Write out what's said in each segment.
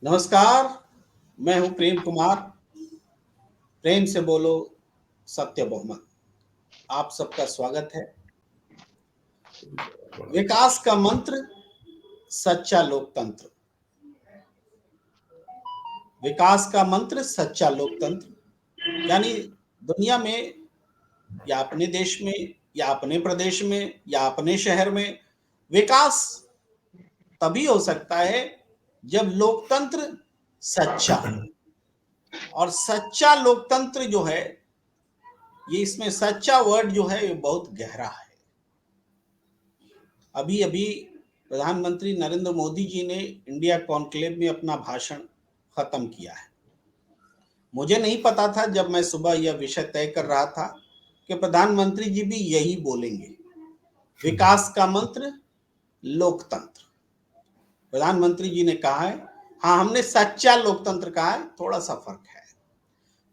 नमस्कार। मैं हूं प्रेम कुमार। प्रेम से बोलो, सत्य बहुमत। आप सबका स्वागत है। विकास का मंत्र, सच्चा लोकतंत्र। विकास का मंत्र, सच्चा लोकतंत्र। यानी दुनिया में या अपने देश में या अपने प्रदेश में या अपने शहर में विकास तभी हो सकता है जब लोकतंत्र सच्चा हो। और सच्चा लोकतंत्र जो है, ये इसमें सच्चा वर्ड जो है ये बहुत गहरा है। अभी अभी प्रधानमंत्री नरेंद्र मोदी जी ने इंडिया कॉन्क्लेव में अपना भाषण खत्म किया है। मुझे नहीं पता था जब मैं सुबह यह विषय तय कर रहा था कि प्रधानमंत्री जी भी यही बोलेंगे, विकास का मंत्र लोकतंत्र। प्रधानमंत्री जी ने कहा है, हाँ, हमने सच्चा लोकतंत्र कहा है, थोड़ा सा फर्क है।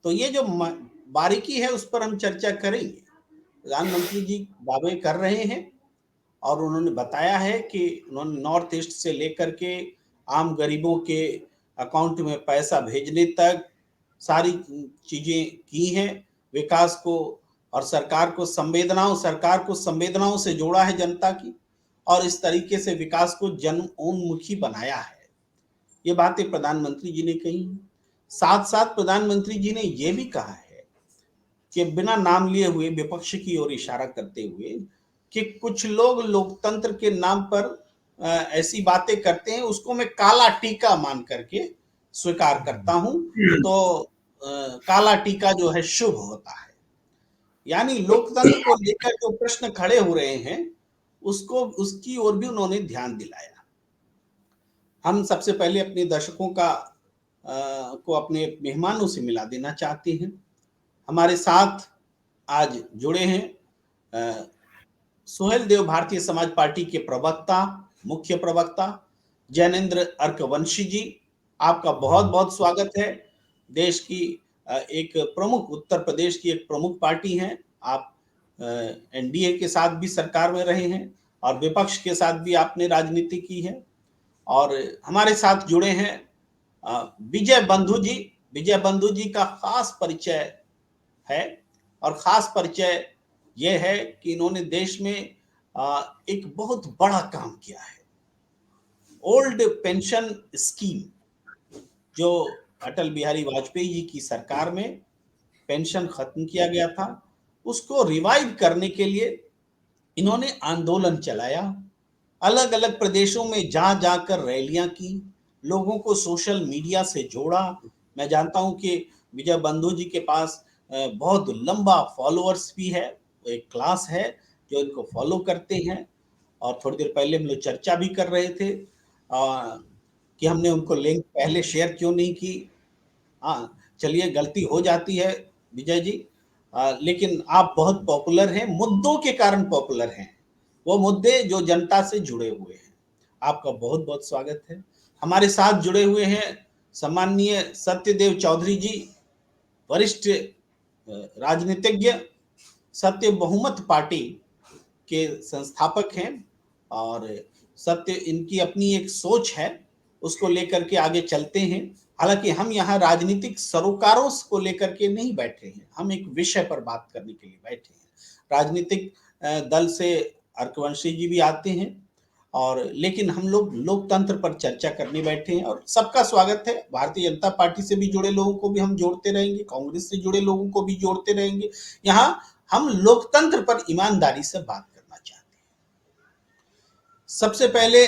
तो ये जो बारीकी है उस पर हम चर्चा करेंगे। प्रधानमंत्री जी दावे कर रहे हैं और उन्होंने बताया है कि उन्होंने नॉर्थ ईस्ट से लेकर के आम गरीबों के अकाउंट में पैसा भेजने तक सारी चीजें की हैं। विकास को और सरकार को संवेदनाओं से जोड़ा है जनता की, और इस तरीके से विकास को जन उन्मुखी बनाया है। ये बातें प्रधानमंत्री जी ने कही। साथ साथ प्रधानमंत्री जी ने यह भी कहा है कि बिना नाम लिए हुए, विपक्ष की ओर इशारा करते हुए, कि कुछ लोग लोकतंत्र के नाम पर ऐसी बातें करते हैं, उसको मैं काला टीका मान करके स्वीकार करता हूं। तो काला टीका जो है शुभ होता है। यानी लोकतंत्र को लेकर जो प्रश्न खड़े हो रहे हैं, उसको उसकी ओर भी उन्होंने ध्यान दिलाया। हम सबसे पहले अपने दर्शकों को अपने मेहमानों से मिला देना चाहते हैं। हमारे साथ आज जुड़े हैं सुहेल देव, भारतीय समाज पार्टी के प्रवक्ता, मुख्य प्रवक्ता जैनेन्द्र अर्कवंशी जी। आपका बहुत बहुत स्वागत है। देश की एक प्रमुख, उत्तर प्रदेश की एक प्रमुख पार्टी है आप। एनडीए के साथ भी सरकार में रहे हैं और विपक्ष के साथ भी आपने राजनीति की है। और हमारे साथ जुड़े हैं विजय बंधु जी। विजय बंधु जी का खास परिचय है, और खास परिचय यह है कि इन्होंने देश में एक बहुत बड़ा काम किया है। ओल्ड पेंशन स्कीम, जो अटल बिहारी वाजपेयी जी की सरकार में पेंशन खत्म किया गया था, उसको रिवाइव करने के लिए इन्होंने आंदोलन चलाया। अलग अलग प्रदेशों में जा जाकर रैलियां की, लोगों को सोशल मीडिया से जोड़ा। मैं जानता हूं कि विजय बंधु जी के पास बहुत लंबा फॉलोअर्स भी है, एक क्लास है जो इनको फॉलो करते हैं। और थोड़ी देर पहले हम लोग चर्चा भी कर रहे थे कि हमने उनको लिंक पहले शेयर क्यों नहीं की। हाँ, चलिए, गलती हो जाती है विजय जी। लेकिन आप बहुत पॉपुलर हैं, मुद्दों के कारण पॉपुलर हैं, वो मुद्दे जो जनता से जुड़े हुए हैं। आपका बहुत बहुत स्वागत है। हमारे साथ जुड़े हुए हैं सम्माननीय सत्यदेव चौधरी जी, वरिष्ठ राजनीतिज्ञ, सत्य बहुमत पार्टी के संस्थापक हैं। और सत्य, इनकी अपनी एक सोच है, उसको लेकर के आगे चलते हैं। हालांकि हम यहाँ राजनीतिक सरोकारों को लेकर के नहीं बैठे हैं, हम एक विषय पर बात करने के लिए बैठे हैं। राजनीतिक दल से अर्कवंशी जी भी आते हैं, और लेकिन हम लोग लोकतंत्र पर चर्चा करने बैठे हैं। और सबका स्वागत है। भारतीय जनता पार्टी से भी जुड़े लोगों को भी हम जोड़ते रहेंगे, कांग्रेस से जुड़े लोगों को भी जोड़ते रहेंगे। यहाँ हम लोकतंत्र पर ईमानदारी से बात करना चाहते हैं। सबसे पहले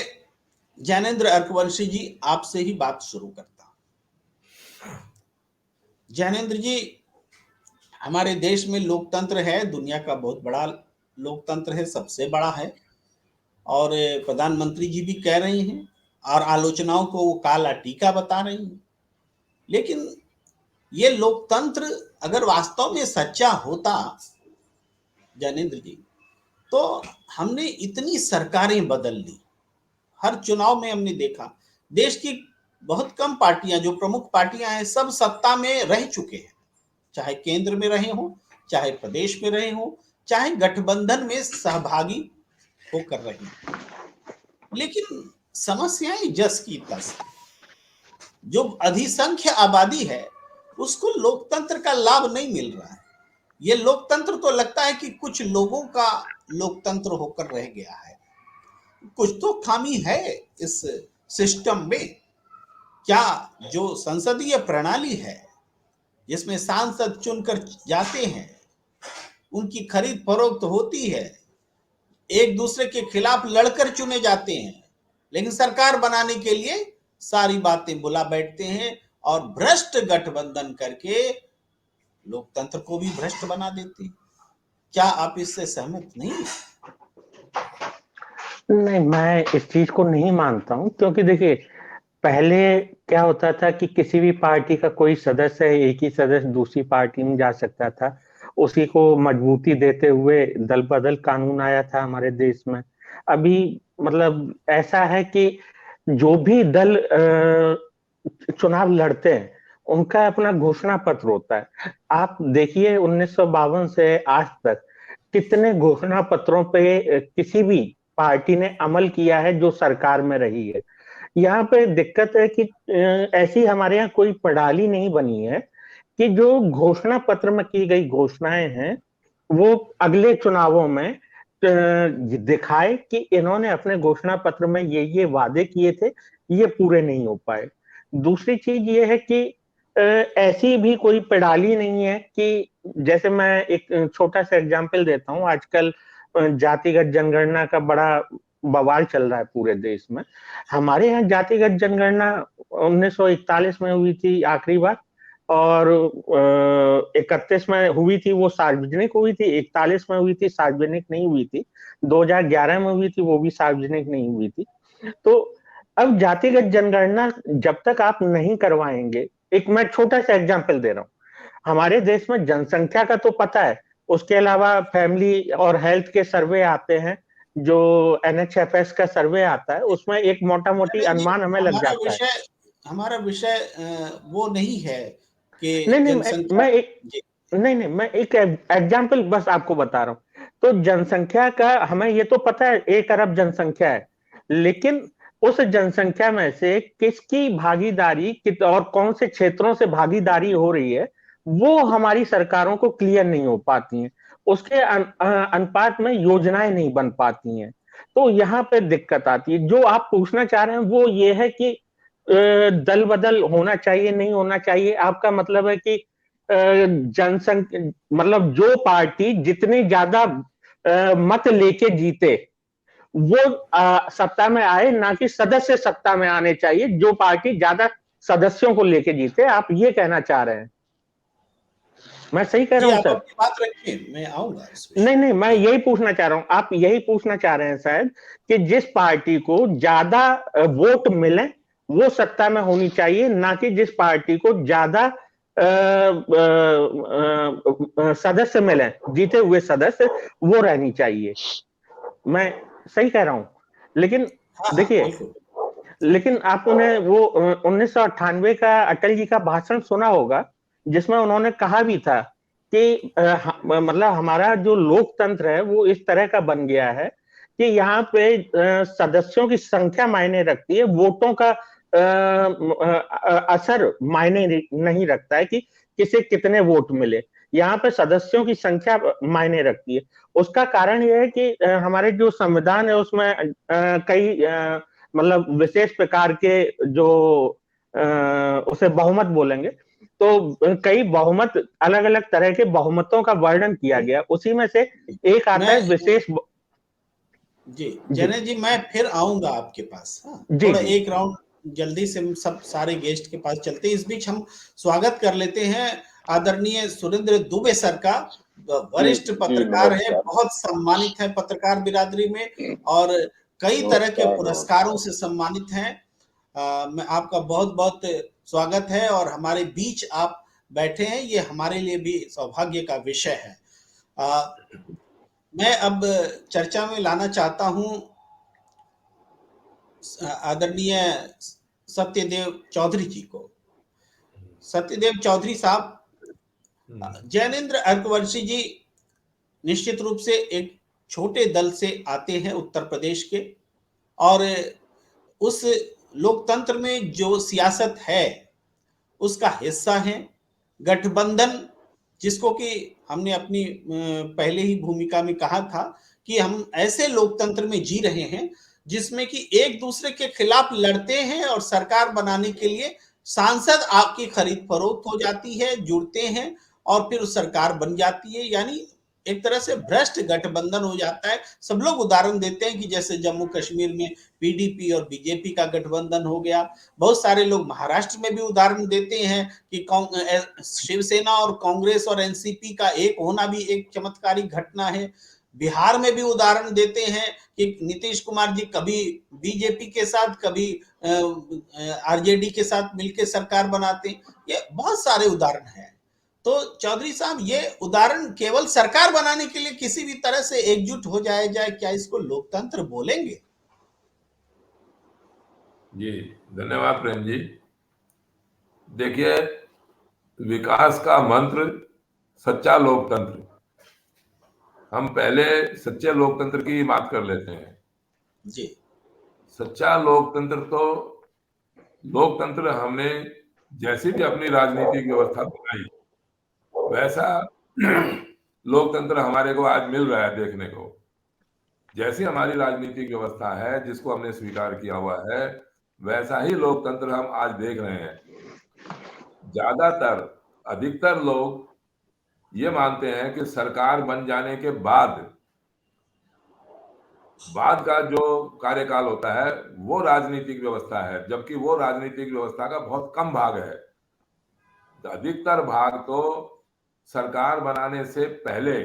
जैनेन्द्र अर्कवंशी जी, आपसे ही बात शुरू करता हूं। जैनेन्द्र जी, हमारे देश में लोकतंत्र है, दुनिया का बहुत बड़ा लोकतंत्र है, सबसे बड़ा है। और प्रधानमंत्री जी भी कह रहे हैं, और आलोचनाओं को वो काला टीका बता रही हैं। लेकिन ये लोकतंत्र अगर वास्तव में सच्चा होता जैनेन्द्र जी, तो हमने इतनी सरकारें बदल ली। हर चुनाव में हमने देखा, देश की बहुत कम पार्टियां, जो प्रमुख पार्टियां हैं, सब सत्ता में रह चुके हैं। चाहे केंद्र में रहे हो, चाहे प्रदेश में रहे हो, चाहे गठबंधन में सहभागी होकर रहे हो। लेकिन समस्याएं जस की तस। जो अधिसंख्य आबादी है उसको लोकतंत्र का लाभ नहीं मिल रहा है। ये लोकतंत्र तो लगता है कि कुछ लोगों का लोकतंत्र होकर रह गया है। कुछ तो खामी है इस सिस्टम में। क्या जो संसदीय प्रणाली है जिसमें सांसद चुनकर जाते हैं, उनकी खरीद फरोख्त होती है, एक दूसरे के खिलाफ लड़कर चुने जाते हैं, लेकिन सरकार बनाने के लिए सारी बातें बुला बैठते हैं और भ्रष्ट गठबंधन करके लोकतंत्र को भी भ्रष्ट बना देते हैं। क्या आप इससे सहमत नहीं? नहीं, मैं इस चीज को नहीं मानता हूं, क्योंकि देखिए, पहले क्या होता था कि किसी भी पार्टी का कोई सदस्य है, एक ही सदस्य दूसरी पार्टी में जा सकता था। उसी को मजबूती देते हुए दल बदल कानून आया था हमारे देश में। अभी मतलब ऐसा है कि जो भी दल चुनाव लड़ते हैं, उनका अपना घोषणा पत्र होता है। आप देखिए 1952 से आज तक कितने घोषणा पत्रों पे किसी भी पार्टी ने अमल किया है जो सरकार में रही है। यहाँ पे दिक्कत है कि ऐसी हमारे यहाँ कोई प्रणाली नहीं बनी है कि जो घोषणा पत्र में की गई घोषणाएं हैं वो अगले चुनावों में दिखाए कि इन्होंने अपने घोषणा पत्र में ये वादे किए थे, ये पूरे नहीं हो पाए। दूसरी चीज ये है कि ऐसी भी कोई प्रणाली नहीं है कि, जैसे मैं एक छोटा सा एग्जांपल देता हूँ। आजकल जातिगत जनगणना का बड़ा बवाल चल रहा है पूरे देश में। हमारे यहाँ जातिगत जनगणना 1941 में हुई थी आखिरी बार, और 31 में हुई थी, वो सार्वजनिक हुई थी। 41 में हुई थी, सार्वजनिक नहीं हुई थी। 2011 में हुई थी, वो भी सार्वजनिक नहीं हुई थी। तो अब जातिगत जनगणना जब तक आप नहीं करवाएंगे, एक मैं छोटा सा एग्जांपल दे रहा हूँ। हमारे देश में जनसंख्या का तो पता है, उसके अलावा फैमिली और हेल्थ के सर्वे आते हैं, जो NHFS का सर्वे आता है, उसमें एक मोटा मोटी नहीं, अनुमान हमें लग हमारा जाता है। विषय हमारा विषय वो नहीं है नहीं कि नहीं, जनसंख्या। मैं एक जी। नहीं नहीं, मैं एक एग्जाम्पल बस आपको बता रहा हूँ। तो जनसंख्या का हमें ये तो पता है 1 अरब जनसंख्या है, लेकिन उस जनसंख्या में से किसकी भागीदारी और कौन से क्षेत्रों से भागीदारी हो रही है, वो हमारी सरकारों को क्लियर नहीं हो पाती हैं। उसके अनुपात में योजनाएं नहीं बन पाती हैं। तो यहाँ पे दिक्कत आती है। जो आप पूछना चाह रहे हैं वो ये है कि दल बदल होना चाहिए, नहीं होना चाहिए। आपका मतलब है कि जनसंख्या मतलब जो पार्टी जितने ज्यादा मत लेके जीते वो सत्ता में आए, ना कि सदस्य सत्ता में आने चाहिए जो पार्टी ज्यादा सदस्यों को लेके जीते। आप ये कहना चाह रहे हैं? मैं सही कह जी, रहा हूं आप सर? अपनी बात रखिए, मैं आऊंगा इस नहीं विषय नहीं, में। मैं जी। यही पूछना चाह रहा हूं। आप यही पूछना चाह रहे हैं शायद कि जिस पार्टी को ज्यादा वोट मिले वो सत्ता में होनी चाहिए, ना कि जिस पार्टी को ज्यादा सदस्य मिले, जीते हुए सदस्य, वो रहनी चाहिए। मैं सही कह रहा हूं? लेकिन हाँ हाँ, देखिए, बिल्कुल। लेकिन आपने वो 1998 का अटल जी का भाषण सुना होगा, जिसमें उन्होंने कहा भी था कि मतलब हमारा जो लोकतंत्र है वो इस तरह का बन गया है कि यहाँ पे सदस्यों की संख्या मायने रखती है, वोटों का असर मायने नहीं रखता है कि किसे कितने वोट मिले। यहाँ पे सदस्यों की संख्या मायने रखती है। उसका कारण यह है कि हमारे जो संविधान है उसमें कई मतलब विशेष प्रकार के जो उसे बहुमत बोलेंगे, तो कई बहुमत, अलग अलग तरह के बहुमतों का वर्णन किया गया। उसी में से एक आता है मैं विशेष जी, जी जैने जी, मैं फिर आऊंगा आपके पास। हाँ, जी थोड़ा जी एक राउंड जल्दी से हम सब सारे गेस्ट के पास चलते हैं। इस बीच हम स्वागत कर लेते हैं आदरणीय सुरेंद्र दुबे सर का। जी वरिष्ठ जी, पत्रकार है, नमस्कार। बहुत सम्मानित है पत्रकार बिरादरी में, और कई तरह के नमस्कार पुरस्कारों नमस्कार। से सम्मानित हैं। मैं आपका बहुत बहुत स्वागत है, और हमारे बीच आप बैठे हैं, ये हमारे लिए भी सौभाग्य का विषय है। अ, मैं अब चर्चा में लाना चाहता हूं आदरणीय सत्यदेव चौधरी जी को। सत्यदेव चौधरी साहब, जैनेन्द्र अर्कवंशी जी निश्चित रूप से एक छोटे दल से आते हैं उत्तर प्रदेश के, और उस लोकतंत्र में जो सियासत है उसका हिस्सा है। गठबंधन, जिसको कि हमने अपनी पहले ही भूमिका में कहा था कि हम ऐसे लोकतंत्र में जी रहे हैं जिसमें कि एक दूसरे के खिलाफ लड़ते हैं और सरकार बनाने के लिए सांसद आपकी खरीद फरोख्त हो जाती है, जुड़ते हैं और फिर सरकार बन जाती है। यानी एक तरह से भ्रष्ट गठबंधन हो जाता है। सब लोग उदाहरण देते हैं कि जैसे जम्मू कश्मीर में पीडीपी और बीजेपी का गठबंधन हो गया। बहुत सारे लोग महाराष्ट्र में भी उदाहरण देते हैं कि शिवसेना और कांग्रेस और एनसीपी का एक होना भी एक चमत्कारिक घटना है। बिहार में भी उदाहरण देते हैं कि नीतीश कुमार जी कभी बीजेपी के साथ, कभी आरजेडी के साथ मिलकर सरकार बनाते हैं। ये बहुत सारे उदाहरण हैं। तो चौधरी साहब, ये उदाहरण केवल सरकार बनाने के लिए किसी भी तरह से एकजुट हो जाए, क्या इसको लोकतंत्र बोलेंगे? जी धन्यवाद प्रेम जी। देखिए, विकास का मंत्र सच्चा लोकतंत्र। हम पहले सच्चे लोकतंत्र की बात कर लेते हैं। जी। सच्चा लोकतंत्र तो लोकतंत्र हमने जैसी भी अपनी राजनीतिक व्यवस्था बनाई वैसा लोकतंत्र हमारे को आज मिल रहा है देखने को। जैसी हमारी राजनीतिक व्यवस्था है जिसको हमने स्वीकार किया हुआ है वैसा ही लोकतंत्र हम आज देख रहे हैं। ज्यादातर अधिकतर लोग ये मानते हैं कि सरकार बन जाने के बाद का जो कार्यकाल होता है वो राजनीतिक व्यवस्था है, जबकि वो राजनीतिक व्यवस्था का बहुत कम भाग है। अधिकतर भाग तो सरकार बनाने से पहले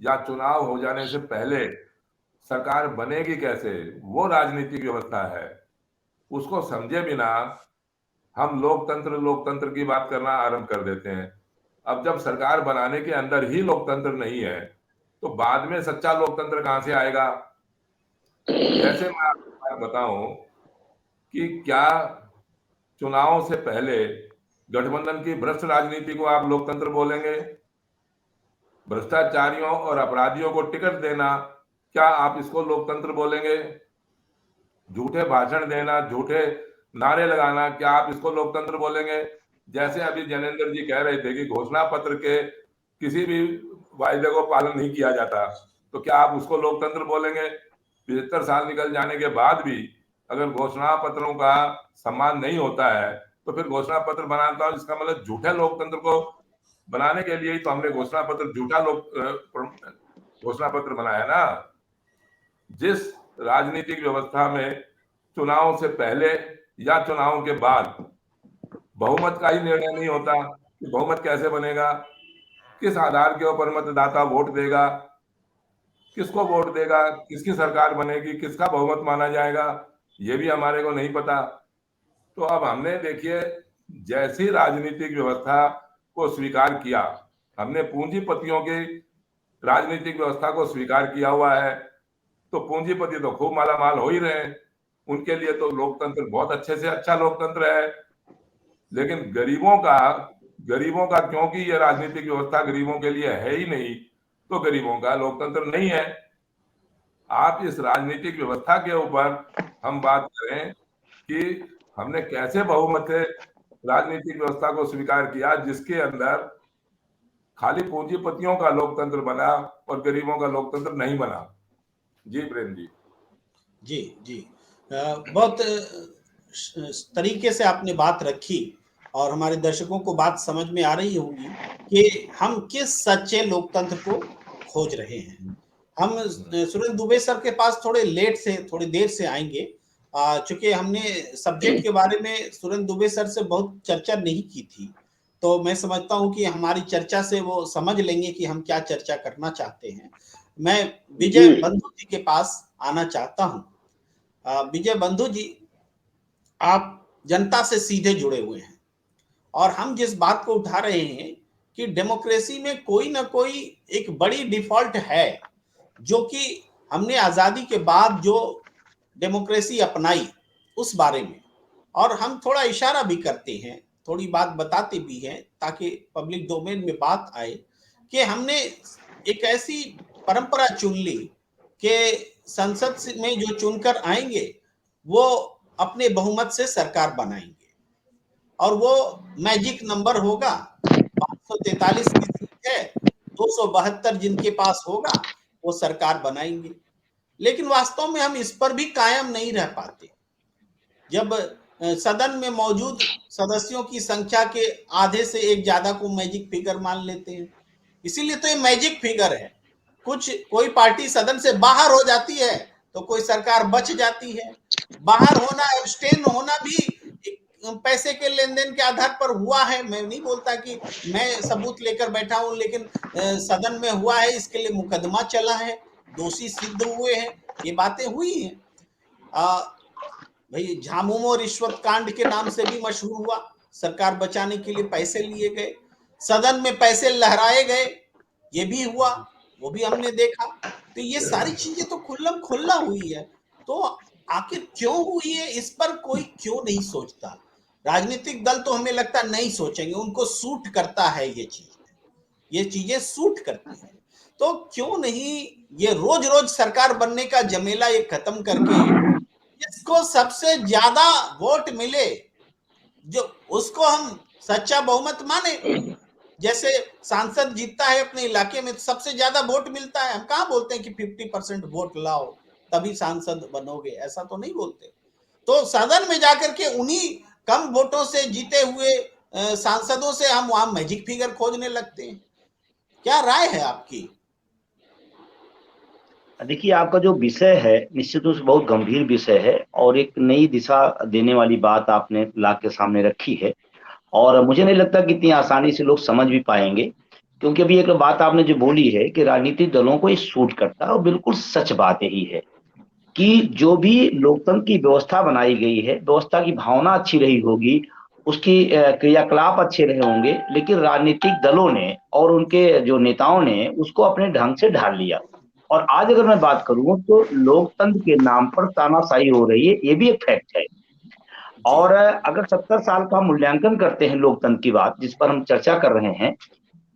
या चुनाव हो जाने से पहले सरकार बनेगी कैसे वो राजनीतिक व्यवस्था है। उसको समझे बिना हम लोकतंत्र की बात करना आरंभ कर देते हैं। अब जब सरकार बनाने के अंदर ही लोकतंत्र नहीं है तो बाद में सच्चा लोकतंत्र कहां से आएगा? जैसे मैं आपको बताऊं कि क्या चुनाव से पहले गठबंधन की भ्रष्ट राजनीति को आप लोकतंत्र बोलेंगे? भ्रष्टाचारियों और अपराधियों को टिकट देना, क्या आप इसको लोकतंत्र बोलेंगे? झूठे भाषण देना, झूठे नारे लगाना, क्या आप इसको लोकतंत्र बोलेंगे? जैसे अभी जैनेंद्र जी कह रहे थे कि घोषणा पत्र के किसी भी वायदे को पालन नहीं किया जाता, तो क्या आप उसको लोकतंत्र बोलेंगे? 75 साल निकल जाने के बाद भी अगर घोषणा पत्रों का सम्मान नहीं होता है तो फिर घोषणा पत्र बनाता हूं, इसका मतलब झूठे लोकतंत्र को बनाने के लिए ही तो हमने घोषणा पत्र बनाया ना। जिस राजनीतिक व्यवस्था में चुनाव से पहले या चुनाव के बाद बहुमत का ही निर्णय नहीं होता कि बहुमत कैसे बनेगा, किस आधार के ऊपर मतदाता वोट देगा, किसको वोट देगा, किसकी सरकार बनेगी, किसका बहुमत माना जाएगा, ये भी हमारे को नहीं पता। तो अब हमने देखिए जैसी राजनीतिक व्यवस्था को स्वीकार किया, हमने पूंजीपतियों की राजनीतिक व्यवस्था को स्वीकार किया हुआ है, तो पूंजीपति तो खूब मालामाल हो ही रहे हैं, उनके लिए तो लोकतंत्र बहुत अच्छे से अच्छा लोकतंत्र है। लेकिन गरीबों का क्योंकि ये राजनीतिक व्यवस्था गरीबों के लिए है ही नहीं, तो गरीबों का लोकतंत्र नहीं है। आप इस राजनीतिक व्यवस्था के ऊपर हम बात करें कि हमने कैसे बहुमत से राजनीतिक व्यवस्था को स्वीकार किया जिसके अंदर खाली पूंजीपतियों का लोकतंत्र बना और गरीबों का लोकतंत्र नहीं बना। जी प्रेम जी। जी जी, बहुत तरीके से आपने बात रखी और हमारे दर्शकों को बात समझ में आ रही होगी कि हम किस सच्चे लोकतंत्र को खोज रहे हैं। हम सुरेंद्र दुबे सर के पास थोड़ी देर से आएंगे, चूंकि हमने सब्जेक्ट के बारे में सुरेंद्र दुबे सर से बहुत चर्चा नहीं की थी, तो मैं समझता हूं कि हमारी चर्चा से वो समझ लेंगे कि हम क्या चर्चा करना चाहते हैं। मैं विजय बंधु जी के पास आना चाहता हूं। विजय बंधु जी, आप जनता से सीधे जुड़े हुए हैं और हम जिस बात को उठा रहे हैं कि डेमोक्रेसी में कोई ना कोई एक बड़ी डिफॉल्ट है, जो कि हमने आजादी के बाद जो डेमोक्रेसी अपनाई उस बारे में, और हम थोड़ा इशारा भी करते हैं, थोड़ी बात बताते भी हैं ताकि पब्लिक डोमेन में बात आए कि हमने एक ऐसी परंपरा चुन ली कि संसद में जो चुनकर आएंगे वो अपने बहुमत से सरकार बनाएंगे और वो मैजिक नंबर होगा। 543 की सीट है, 272 जिनके पास होगा वो सरकार बनाएंगे। लेकिन वास्तव में हम इस पर भी कायम नहीं रह पाते। जब सदन में मौजूद सदस्यों की संख्या के आधे से एक ज्यादा को मैजिक फिगर मान लेते हैं। इसीलिए तो ये मैजिक फिगर है। कोई पार्टी सदन से बाहर हो जाती है तो कोई सरकार बच जाती है। बाहर होना, एब्सटेन होना भी पैसे के लेन देन के आधार पर हुआ है। मैं नहीं बोलता कि मैं सबूत लेकर बैठा हूं, लेकिन सदन में हुआ है, इसके लिए मुकदमा चला है, दोषी सिद्ध हुए हैं, ये बातें हुई हैं। भाई झामुमो रिश्वत कांड के नाम से भी मशहूर हुआ। सरकार बचाने के लिए पैसे लिए गए, सदन में पैसे लहराए गए, ये भी हुआ, वो भी हमने देखा। तो ये सारी चीजें तो खुल्लम खुल्ला हुई है। तो आखिर क्यों हुई है, इस पर कोई क्यों नहीं सोचता। राजनीतिक दल तो हमें लगता नहीं सोचेंगे, उनको सूट करता है ये चीजें सूट करती है। तो क्यों नहीं ये रोज रोज सरकार बनने का जमेला ये खत्म करके जिसको सबसे ज्यादा वोट मिले, जो उसको हम सच्चा बहुमत माने। जैसे सांसद जीतता है अपने इलाके में तो सबसे ज्यादा वोट मिलता है, हम कहां बोलते हैं कि 50% वोट लाओ तभी सांसद बनोगे, ऐसा तो नहीं बोलते। तो सदन में जाकर के उन्हीं कम वोटों से जीते हुए सांसदों से हम वहां मैजिक फिगर खोजने लगते हैं। क्या राय है आपकी? देखिए, आपका जो विषय है निश्चित रूप से बहुत गंभीर विषय है और एक नई दिशा देने वाली बात आपने ला के सामने रखी है। और मुझे नहीं लगता कि इतनी आसानी से लोग समझ भी पाएंगे, क्योंकि अभी एक बात आपने जो बोली है कि राजनीतिक दलों को ये सूट करता है, और बिल्कुल सच बात यही है कि जो भी लोकतंत्र की व्यवस्था बनाई गई है, व्यवस्था की भावना अच्छी रही होगी, उसकी क्रियाकलाप अच्छे रहे होंगे, लेकिन राजनीतिक दलों ने और उनके जो नेताओं ने उसको अपने ढंग से ढाल लिया। और आज अगर मैं बात करूं तो लोकतंत्र के नाम पर तानाशाही हो रही है, ये भी एक फैक्ट है। और अगर 70 साल का मूल्यांकन करते हैं लोकतंत्र की बात जिस पर हम चर्चा कर रहे हैं,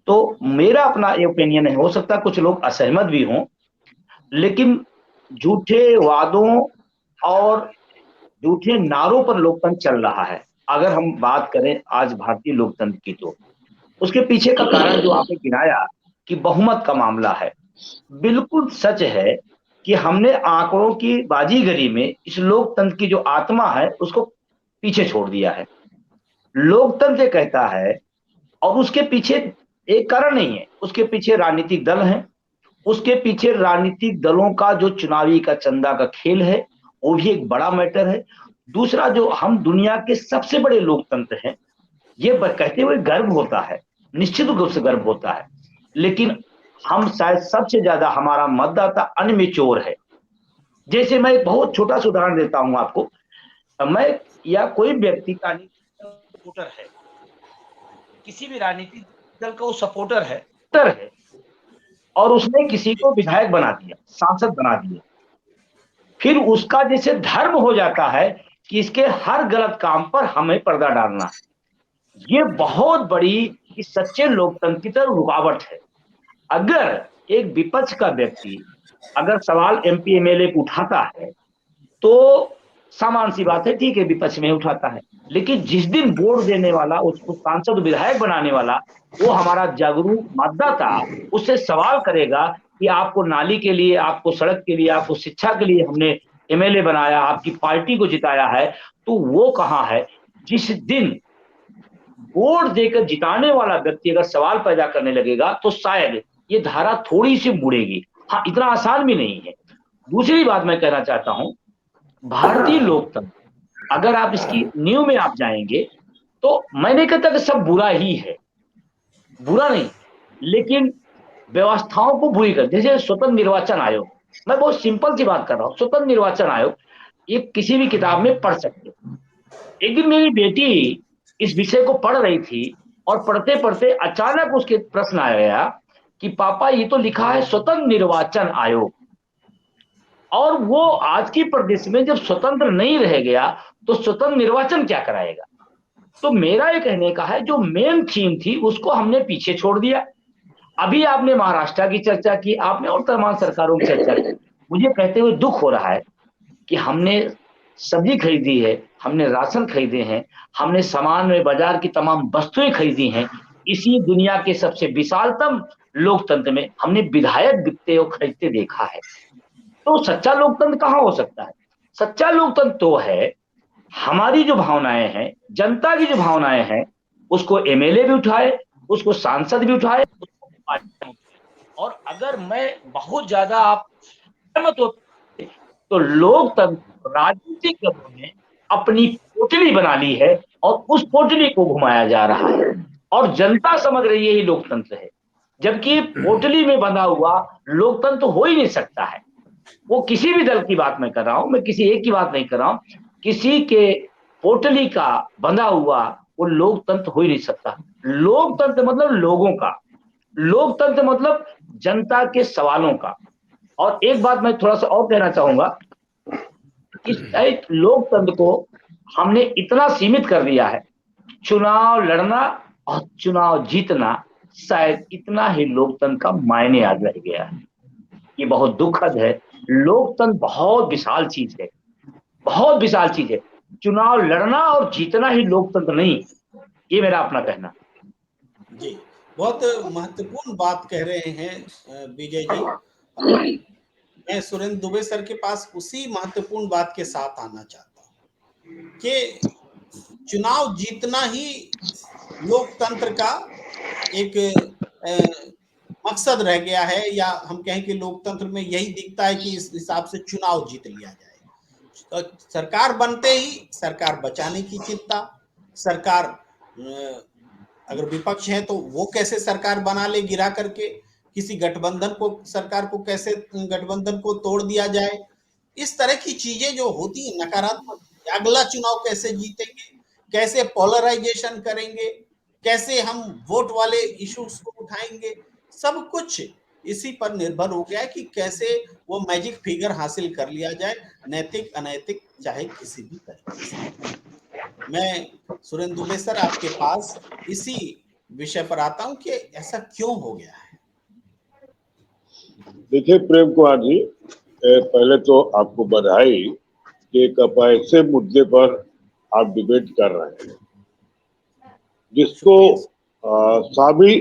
तो मेरा अपना ये ओपिनियन है, हो सकता है कुछ लोग असहमत भी हों, लेकिन झूठे वादों और झूठे नारों पर लोकतंत्र चल रहा है। अगर हम बात करें आज भारतीय लोकतंत्र की, तो उसके पीछे का कारण जो आपने गिनाया कि बहुमत का मामला है, बिल्कुल सच है कि हमने आंकड़ों की बाजीगरी में इस लोकतंत्र की जो आत्मा है उसको पीछे छोड़ दिया है। लोकतंत्र कहता है, और उसके पीछे एक कारण नहीं है, उसके पीछे राजनीतिक दल हैं, उसके पीछे राजनीतिक दलों का जो चुनावी का चंदा का खेल है वो भी एक बड़ा मैटर है। दूसरा, जो हम दुनिया के सबसे बड़े लोकतंत्र हैं ये कहते हुए गर्व होता है, निश्चित रूप से गर्व होता है, लेकिन हम शायद सबसे ज्यादा हमारा मतदाता अनमेच्योर है। जैसे मैं एक बहुत छोटा सा उदाहरण देता हूं आपको। मैं या कोई व्यक्ति का सपोर्टर है, किसी भी राजनीतिक दल का वो सपोर्टर है और उसने किसी को विधायक बना दिया, सांसद बना दिया, फिर उसका जैसे धर्म हो जाता है कि इसके हर गलत काम पर हमें पर्दा डालना। ये बहुत बड़ी इस सच्चे लोकतंत्र की तरफ रुकावट है। अगर एक विपक्ष का व्यक्ति अगर सवाल एमपी एमएलए को उठाता है तो सामान्य सी बात है, ठीक है, विपक्ष में उठाता है, लेकिन जिस दिन वोट देने वाला, उसको सांसद विधायक बनाने वाला, वो हमारा जागरूक मतदाता उससे सवाल करेगा कि आपको नाली के लिए, आपको सड़क के लिए, आपको शिक्षा के लिए हमने एमएलए बनाया, आपकी पार्टी को जिताया है, तो वो कहां है? जिस दिन वोट देकर जिताने वाला व्यक्ति अगर सवाल पैदा करने लगेगा तो शायद ये धारा थोड़ी सी मुड़ेगी। हाँ, इतना आसान भी नहीं है। दूसरी बात मैं कहना चाहता हूं, भारतीय लोकतंत्र अगर आप इसकी नींव में आप जाएंगे तो मैं नहीं कहता कि सब बुरा ही है, बुरा नहीं, लेकिन व्यवस्थाओं को बुरी कर, जैसे स्वतंत्र निर्वाचन आयोग, मैं बहुत सिंपल सी बात कर रहा हूं, स्वतंत्र निर्वाचन आयोग ये किसी भी किताब में पढ़ सकते। एक दिन मेरी बेटी इस विषय को पढ़ रही थी और पढ़ते पढ़ते अचानक उसके प्रश्न आ गया कि पापा ये तो लिखा है स्वतंत्र निर्वाचन आयोग, और वो आज की प्रदेश में जब स्वतंत्र नहीं रह गया तो स्वतंत्र निर्वाचन क्या कराएगा? तो मेरा ये कहने का है, जो मेन थीम थी उसको हमने पीछे छोड़ दिया। अभी आपने महाराष्ट्र की चर्चा की, आपने और तमाम सरकारों की चर्चा की। मुझे कहते हुए दुख हो रहा है कि हमने सब्जी खरीदी है, हमने राशन खरीदे हैं, हमने सामान में बाजार की तमाम वस्तुएं खरीदी हैं। इसी दुनिया के सबसे विशालतम लोकतंत्र में हमने विधायक बिकते और खरीदते देखा है। तो सच्चा लोकतंत्र कहाँ हो सकता है? सच्चा लोकतंत्र तो है हमारी जो भावनाएं हैं, जनता की जो भावनाएं हैं, उसको एमएलए भी उठाए, उसको सांसद भी उठाए, उसको पार्टी भी उठाए। और अगर मैं बहुत ज्यादा आप सहमत हो तो लोकतंत्र राजनीतिक दलों ने अपनी पोटली बना ली है और उस पोटली को घुमाया जा रहा है और जनता समझ रही है ये लोकतंत्र है, जबकि पोटली में बंधा हुआ लोकतंत्र हो ही नहीं सकता है। वो किसी भी दल की बात मैं कर रहा हूं, मैं किसी एक की बात नहीं कर रहा हूं, किसी के पोटली का बंधा हुआ वो लोकतंत्र हो ही नहीं सकता। लोकतंत्र मतलब लोगों का, लोकतंत्र मतलब जनता के सवालों का। और एक बात मैं थोड़ा सा और कहना चाहूंगा कि लोकतंत्र को हमने इतना सीमित कर दिया है, चुनाव लड़ना और चुनाव जीतना शायद इतना ही लोकतंत्र का मायने आज रह गया है। ये बहुत दुखद है। लोकतंत्र बहुत विशाल चीज है, बहुत विशाल चीज है। चुनाव लड़ना और जीतना ही लोकतंत्र नहीं, ये मेरा अपना कहना। जी, बहुत महत्वपूर्ण बात कह रहे हैं विजय जी। मैं सुरेंद्र दुबे सर के पास उसी महत्वपूर्ण बात के साथ आना चाहता हूँ कि चुनाव जीतना ही लोकतंत्र का एक मकसद रह गया है, या हम कहें कि लोकतंत्र में यही दिखता है कि इस हिसाब से चुनाव जीत लिया जाए। तो सरकार बनते ही सरकार बचाने की चिंता, सरकार अगर विपक्ष है तो वो कैसे सरकार बना ले गिरा करके, किसी गठबंधन को, सरकार को कैसे गठबंधन को तोड़ दिया जाए, इस तरह की चीजें जो होती है नकारात्मक। अगला चुनाव कैसे जीतेंगे, कैसे पोलराइजेशन करेंगे, कैसे हम वोट वाले इश्यूज को उठाएंगे, सब कुछ इसी पर निर्भर हो गया है कि कैसे वो मैजिक फिगर हासिल कर लिया जाए, नैतिक अनैतिक चाहे किसी भी तरीके से। मैं सुरेंद्र दुबे सर आपके पास इसी विषय पर आता हूं कि ऐसा क्यों हो गया है। देखिए प्रेम कुमार जी, पहले तो आपको बधाई कि एक ऐसे मुद्दे पर आप डिबेट कर रहे हैं जिसको सभी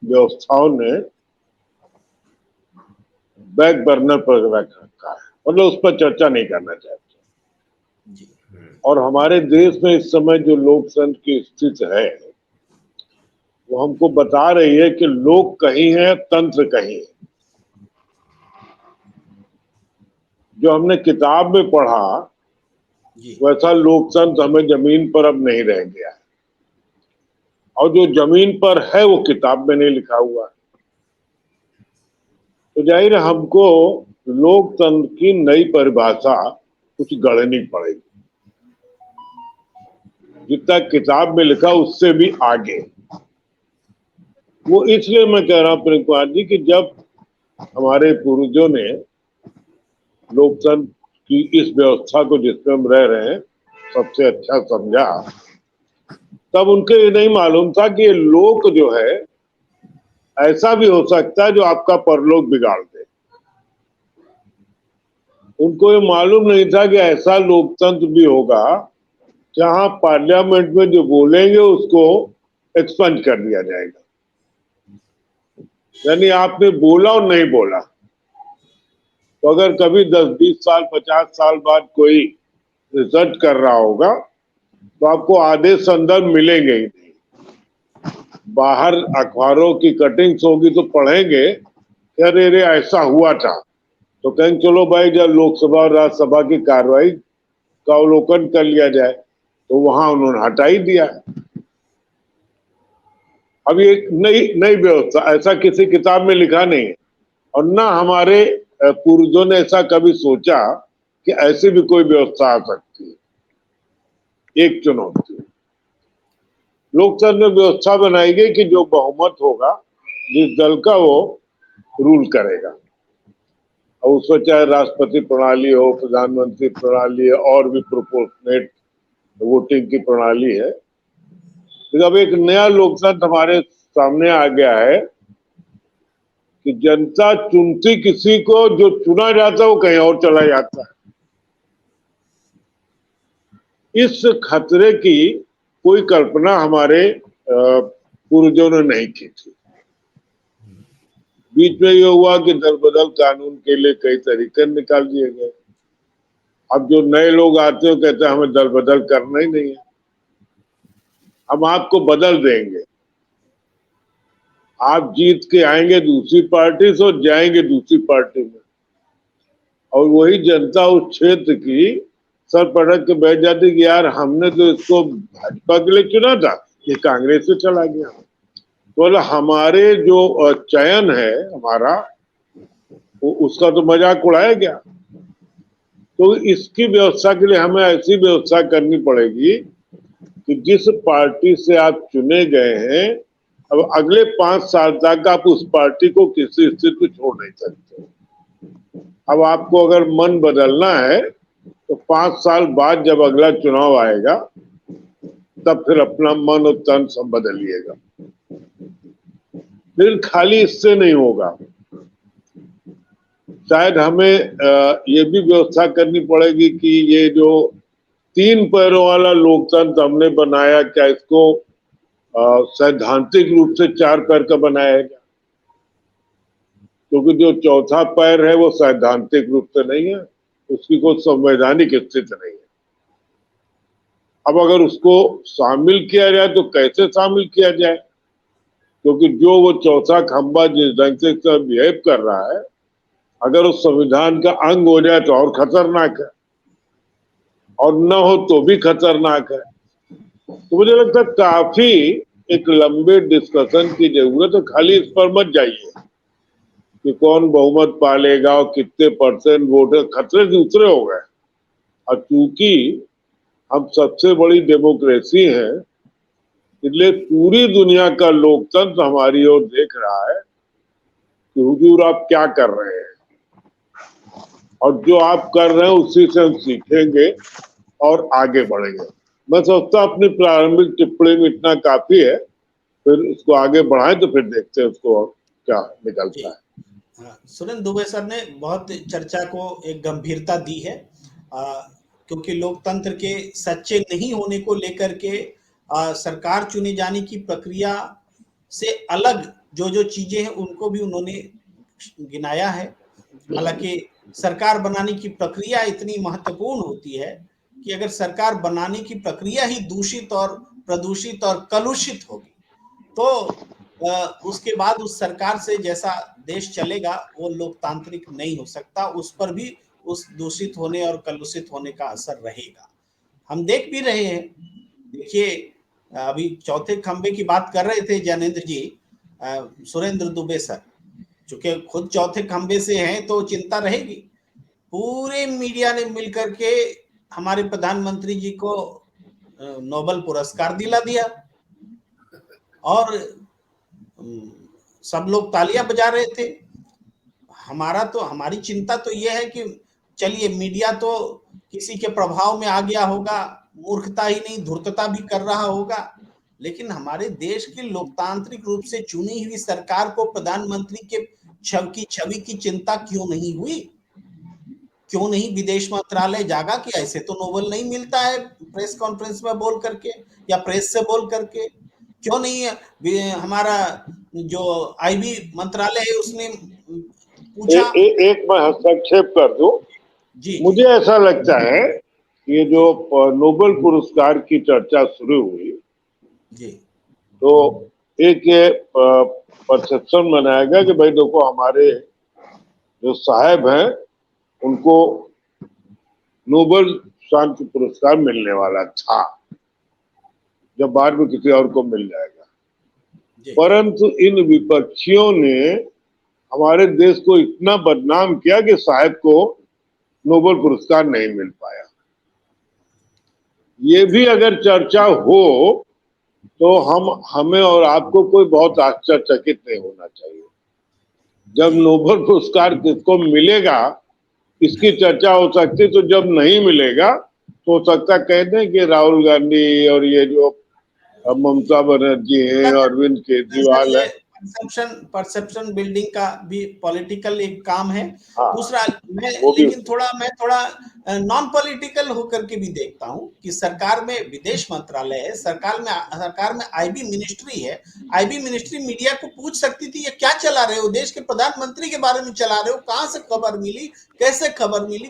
व्यवस्थाओं ने बैक बर्नर पर रख रखा है, मतलब उस पर चर्चा नहीं करना चाहते जी। और हमारे देश में इस समय जो लोकतंत्र की स्थिति है वो हमको बता रही है कि लोग कहीं है, तंत्र कहीं है। जो हमने किताब में पढ़ा वैसा लोकतंत्र हमें जमीन पर अब नहीं रह गया है, और जो जमीन पर है वो किताब में नहीं लिखा हुआ है। तो जाहिर है हमको लोकतंत्र की नई परिभाषा कुछ गढ़नी पड़ेगी, जितना किताब में लिखा उससे भी आगे। वो इसलिए मैं कह रहा हूं प्रेम कुमार जी कि जब हमारे पूर्वजों ने लोकतंत्र की इस व्यवस्था को जिसमें हम रह रहे हैं सबसे अच्छा समझा, तब उनको ये नहीं मालूम था कि ये लोक जो है ऐसा भी हो सकता है जो आपका परलोक बिगाड़ दे। उनको ये मालूम नहीं था कि ऐसा लोकतंत्र भी होगा जहां पार्लियामेंट में जो बोलेंगे उसको एक्सपंज कर दिया जाएगा। यानी आपने बोला और नहीं बोला, तो अगर कभी 10, 20 साल, 50 साल बाद कोई रिसर्च कर रहा होगा तो आपको आधे संदर्भ मिलेंगे ही नहीं। बाहर अखबारों की कटिंग्स होगी तो पढ़ेंगे अरे ऐसा हुआ था, तो कहेंगे चलो भाई जब लोकसभा और राज्यसभा की कार्रवाई का अवलोकन कर लिया जाए, तो वहां उन्होंने हटा ही दिया। अब ये नई व्यवस्था, ऐसा किसी किताब में लिखा नहीं है और ना हमारे पूर्वजों ने ऐसा कभी सोचा कि ऐसी भी कोई व्यवस्था आ सकती है। एक चुनौती लोकतंत्र में व्यवस्था बनाई गई कि जो बहुमत होगा जिस दल का वो रूल करेगा, और उसमें चाहे राष्ट्रपति प्रणाली हो, प्रधानमंत्री प्रणाली है, और भी प्रोपोर्शनेट वोटिंग की प्रणाली है। तो अब एक नया लोकतंत्र हमारे सामने आ गया है कि जनता चुनती किसी को, जो चुना जाता है वो कहीं और चला जाता है। इस खतरे की कोई कल्पना हमारे पूर्वजों ने नहीं की थी। बीच में ये हुआ कि दल बदल कानून के लिए कई तरीके निकाल दिए गए। अब जो नए लोग आते हैं कहते हैं हमें दल बदल करना ही नहीं है, हम आपको बदल देंगे, आप जीत के आएंगे दूसरी पार्टी से और जाएंगे दूसरी पार्टी में, और वही जनता उस क्षेत्र की सर पटक के बैठ जाती कि यार हमने तो इसको भाजपा के लिए चुना था, ये कांग्रेस से चला गया। तो हमारे जो चयन है हमारा, उसका तो मजाक उड़ाया गया। तो इसकी व्यवस्था के लिए हमें ऐसी व्यवस्था करनी पड़ेगी कि जिस पार्टी से आप चुने गए हैं, अब अगले 5 साल तक आप उस पार्टी को किसी स्थिति में छोड़ नहीं सकते। अब आपको अगर मन बदलना है तो 5 साल बाद जब अगला चुनाव आएगा तब फिर अपना मन और तन सब बदलिएगा। फिर खाली इससे नहीं होगा, शायद हमें ये भी व्यवस्था करनी पड़ेगी कि ये जो 3 पैरों वाला लोकतंत्र हमने बनाया, क्या इसको सैद्धांतिक रूप से 4 पैर का बनाया गया? क्योंकि जो चौथा पैर है वो सैद्धांतिक रूप से नहीं है, उसकी कोई संवैधानिक स्थिति नहीं है। अब अगर उसको शामिल किया जाए तो कैसे शामिल किया जाए? क्योंकि जो वो चौथा खंबा जिस ढंग से बिहेव कर रहा है, अगर उस संविधान का अंग हो जाए तो और खतरनाक है, और न हो तो भी खतरनाक है। तो मुझे लगता है काफी एक लंबे डिस्कशन की जरूरत है। खाली इस पर मत जाइए कि कौन बहुमत पालेगा और कितने % वोट है, खतरे दूसरे हो गए। और चूंकि हम सबसे बड़ी डेमोक्रेसी है, इसलिए पूरी दुनिया का लोकतंत्र हमारी ओर देख रहा है कि हुजूर आप क्या कर रहे हैं, और जो आप कर रहे हैं उसी से हम सीखेंगे और आगे बढ़ेंगे। मैं सोचता अपनी प्रारंभिक टिप्पणी में इतना काफी है, फिर इसको आगे बढ़ाएं तो फिर देखते हैं उसको क्या निकलता है। सुरेंद्र दुबे सर ने बहुत चर्चा को एक गंभीरता दी है, क्योंकि लोकतंत्र के सच्चे नहीं होने को लेकर के सरकार चुने जाने की प्रक्रिया से अलग जो जो चीजें हैं उनको भी उन्होंने गिनाया है। हालांकि सरकार बनाने की प्रक्रिया इतनी महत्वपूर्ण होती है कि अगर सरकार बनाने की प्रक्रिया ही दूषित और प्रदूषित और कलुषित होगी तो उसके बाद उस सरकार से जैसा देश चलेगा वो लोकतांत्रिक नहीं हो सकता, उस पर भी उस दूषित होने और कलुषित होने का असर रहेगा। हम देख भी रहे हैं, देखिए अभी चौथे खंबे की बात कर रहे थे ज्ञानेंद्र जी, सुरेंद्र दुबे सर चूंकि खुद चौथे खंबे से हैं तो चिंता रहेगी। पूरे मीडिया ने मिलकर के हमारे प्रधानमंत्री जी को नोबेल पुरस्कार दिला दिया और सब लोग तालियां बजा रहे थे। हमारी चिंता तो यह है कि चलिए मीडिया तो किसी के प्रभाव में आ गया होगा, मूर्खता ही नहीं धूर्तता भी कर रहा होगा, लेकिन हमारे देश की लोकतांत्रिक रूप से चुनी हुई सरकार को प्रधानमंत्री के छवि की चिंता क्यों नहीं हुई? क्यों नहीं विदेश मंत्रालय जागा कि ऐसे तो नोबेल नहीं मिलता है प्रेस कॉन्फ्रेंस में बोल करके या प्रेस से बोल करके? क्यों नहीं हमारा जो आईबी मंत्रालय है उसने पूछा? एक मैं हस्तक्षेप कर दूं जी। मुझे ऐसा लगता है ये जो नोबेल पुरस्कार की चर्चा शुरू हुई जी, तो एक ये परसेप्शन बनाया गया कि भाई देखो हमारे जो साहब हैं उनको नोबेल शांति पुरस्कार मिलने वाला था, जब बाद में किसी और को मिल जाएगा। परंतु इन विपक्षियों ने हमारे देश को इतना बदनाम किया कि साहब को नोबेल पुरस्कार नहीं मिल पाया। ये भी अगर चर्चा हो तो हमें और आपको कोई बहुत आश्चर्यचकित नहीं होना चाहिए। जब नोबेल पुरस्कार किसको मिलेगा इसकी चर्चा हो सकती, तो जब नहीं मिलेगा तो हो सकता कह दें कि राहुल गांधी और ये जो ममता बनर्जी हैं, अरविंद केजरीवाल है, परसेप्शन बिल्डिंग का भी पॉलिटिकल एक काम है। हाँ, दूसरा वो भी मैं थोड़ा नॉन पॉलिटिकल होकर के भी देखता हूं कि सरकार में विदेश मंत्रालय है, सरकार में आईबी मिनिस्ट्री है। आईबी मिनिस्ट्री मीडिया को पूछ सकती थी, ये क्या चला रहे हो, देश के प्रधानमंत्री के बारे में चला रहे हो, कहां से खबर मिली,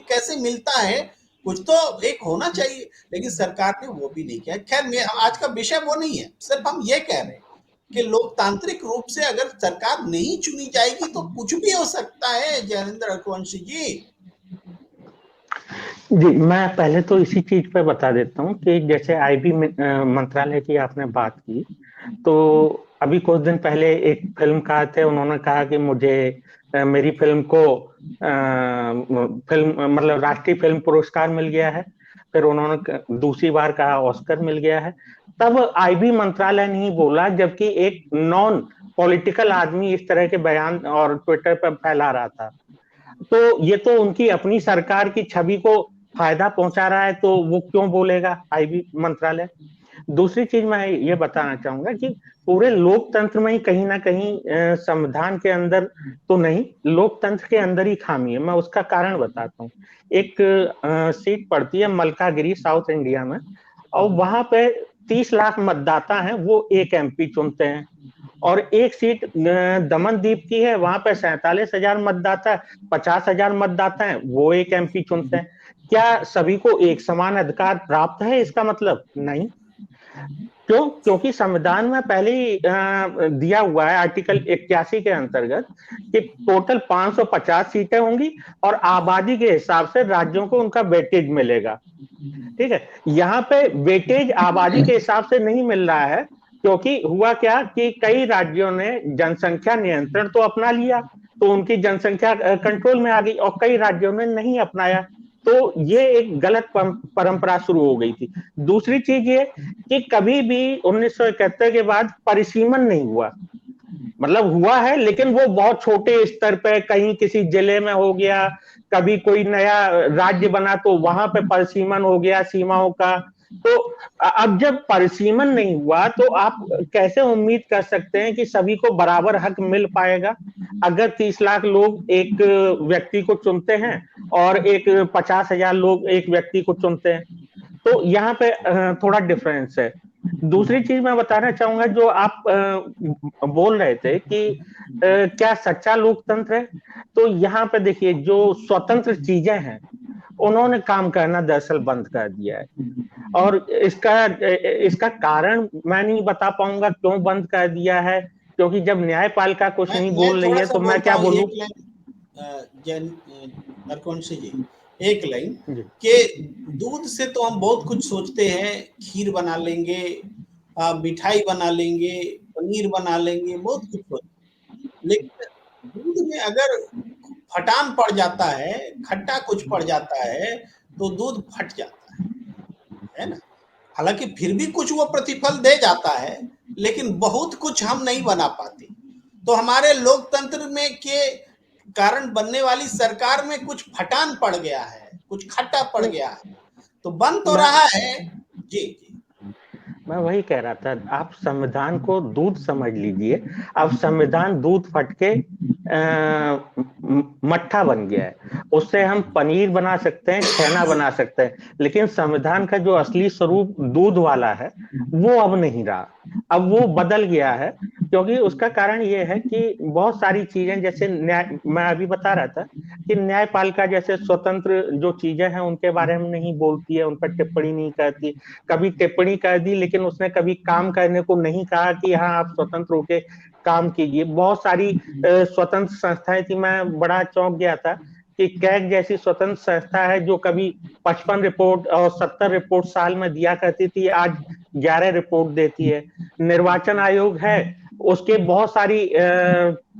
कैसे मिलता है, कुछ तो एक होना चाहिए। लेकिन सरकार ने वो भी नहीं किया। खैर, आज का विषय वो नहीं है, सिर्फ हम ये कह रहे हैं कि लोकतांत्रिक रूप से अगर सरकार नहीं चुनी जाएगी तो कुछ भी हो सकता है। जयेंद्र रघुवंशी जी। जी, मैं पहले तो इसी चीज पे बता देता हूँ कि जैसे आईबी मंत्रालय की आपने बात की, तो अभी कुछ दिन पहले एक फिल्मकार थे, उन्होंने कहा कि मुझे मेरी फिल्म को फिल्म मतलब राष्ट्रीय फिल्म पुरस्कार मिल गया है। फिर उन्होंने दूसरी बार कहा ऑस्कर मिल गया है। तब आईबी मंत्रालय नहीं बोला, जबकि एक नॉन पॉलिटिकल आदमी इस तरह के बयान और ट्विटर पर फैला रहा था। तो ये तो उनकी अपनी सरकार की छवि को फायदा पहुंचा रहा है, तो वो क्यों बोलेगा आईबी मंत्रालय। दूसरी चीज मैं ये बताना चाहूंगा कि पूरे लोकतंत्र में ही कहीं ना कहीं संविधान के अंदर तो नहीं, लोकतंत्र के अंदर ही खामी है। मैं उसका कारण बताता हूँ। एक सीट पड़ती है मलकागिरी, साउथ इंडिया में, और वहां पे 30 लाख मतदाता हैं, वो एक एमपी चुनते हैं। और एक सीट दमनदीप की है, वहां पे 47,000 मतदाता, 50,000 मतदाता हैं, वो एक एमपी चुनते हैं। क्या सभी को एक समान अधिकार प्राप्त है? इसका मतलब नहीं। क्यों? क्योंकि संविधान में पहले ही दिया हुआ है आर्टिकल 81 के अंतर्गत कि टोटल 550 सीटें होंगी और आबादी के हिसाब से राज्यों को उनका वेटेज मिलेगा। ठीक है, यहाँ पे वेटेज आबादी के हिसाब से नहीं मिल रहा है, क्योंकि हुआ क्या कि कई राज्यों ने जनसंख्या नियंत्रण तो अपना लिया, तो उनकी जनसंख्या कंट्रोल में आ गई, और कई राज्यों ने नहीं अपनाया, तो ये एक गलत परंपरा शुरू हो गई थी। दूसरी चीज ये कि कभी भी 1971 के बाद परिसीमन नहीं हुआ, मतलब हुआ है लेकिन वो बहुत छोटे स्तर पे, कहीं किसी जिले में हो गया, कभी कोई नया राज्य बना तो वहां पे परिसीमन हो गया सीमाओं का। तो अब जब परिसीमन नहीं हुआ तो आप कैसे उम्मीद कर सकते हैं कि सभी को बराबर हक मिल पाएगा? अगर 30 लाख लोग एक व्यक्ति को चुनते हैं और एक 50,000 लोग एक व्यक्ति को चुनते हैं, तो यहाँ पे थोड़ा डिफरेंस है। दूसरी चीज मैं बताना चाहूंगा, जो आप बोल रहे थे कि क्या सच्चा लोकतंत्र है, तो यहाँ पे देखिए जो स्वतंत्र चीजें हैं उन्होंने काम करना दरअसल बंद कर दिया है। और इसका कारण मैं नहीं बता पाऊंगा क्यों बंद कर दिया है, क्योंकि जब न्यायपालिका कुछ नहीं बोल रही थोड़ा है सा तो मैं बोलता क्या हूँ, बोलूं। एक लाइन नरकुंशी जी, एक लाइन जी। के दूध से तो हम बहुत कुछ सोचते हैं, खीर बना लेंगे, मिठाई बना लेंगे, पनीर बना लेंगे, बहुत कुछ सोचते हैं। लेकिन दूध में अगर फटान पड़ जाता है, खट्टा कुछ पड़ जाता है, तो दूध फट जाता है ना। हालांकि फिर भी कुछ वो प्रतिफल दे जाता है, लेकिन बहुत कुछ हम नहीं बना पाते। तो हमारे लोकतंत्र में के कारण बनने वाली सरकार में कुछ फटान पड़ गया है, कुछ खट्टा पड़ गया है, तो बन तो रहा है। जी जी, मैं वही कह रहा था, आप संविधान को दूध समझ लीजिए। अब संविधान दूध फट के मट्ठा बन गया है, उससे हम पनीर बना सकते हैं, छेना बना सकते हैं, लेकिन संविधान का जो असली स्वरूप दूध वाला है वो अब नहीं रहा, अब वो बदल गया है। क्योंकि उसका कारण ये है कि बहुत सारी चीजें, जैसे न्याय, मैं अभी बता रहा था कि न्यायपालिका जैसे स्वतंत्र जो चीजें हैं उनके बारे में नहीं बोलती है, उन पर टिप्पणी नहीं करती। कभी टिप्पणी कर दी लेकिन उसने कभी काम करने को नहीं कहा कि हाँ आप स्वतंत्र होके काम कीजिए। बहुत सारी स्वतंत्र संस्थाएं थी, मैं बड़ा चौंक गया था कि कैग जैसी स्वतंत्र संस्था है जो कभी 55 रिपोर्ट और 70 रिपोर्ट साल में दिया करती थी, आज 11 रिपोर्ट देती है। निर्वाचन आयोग है, उसके बहुत सारी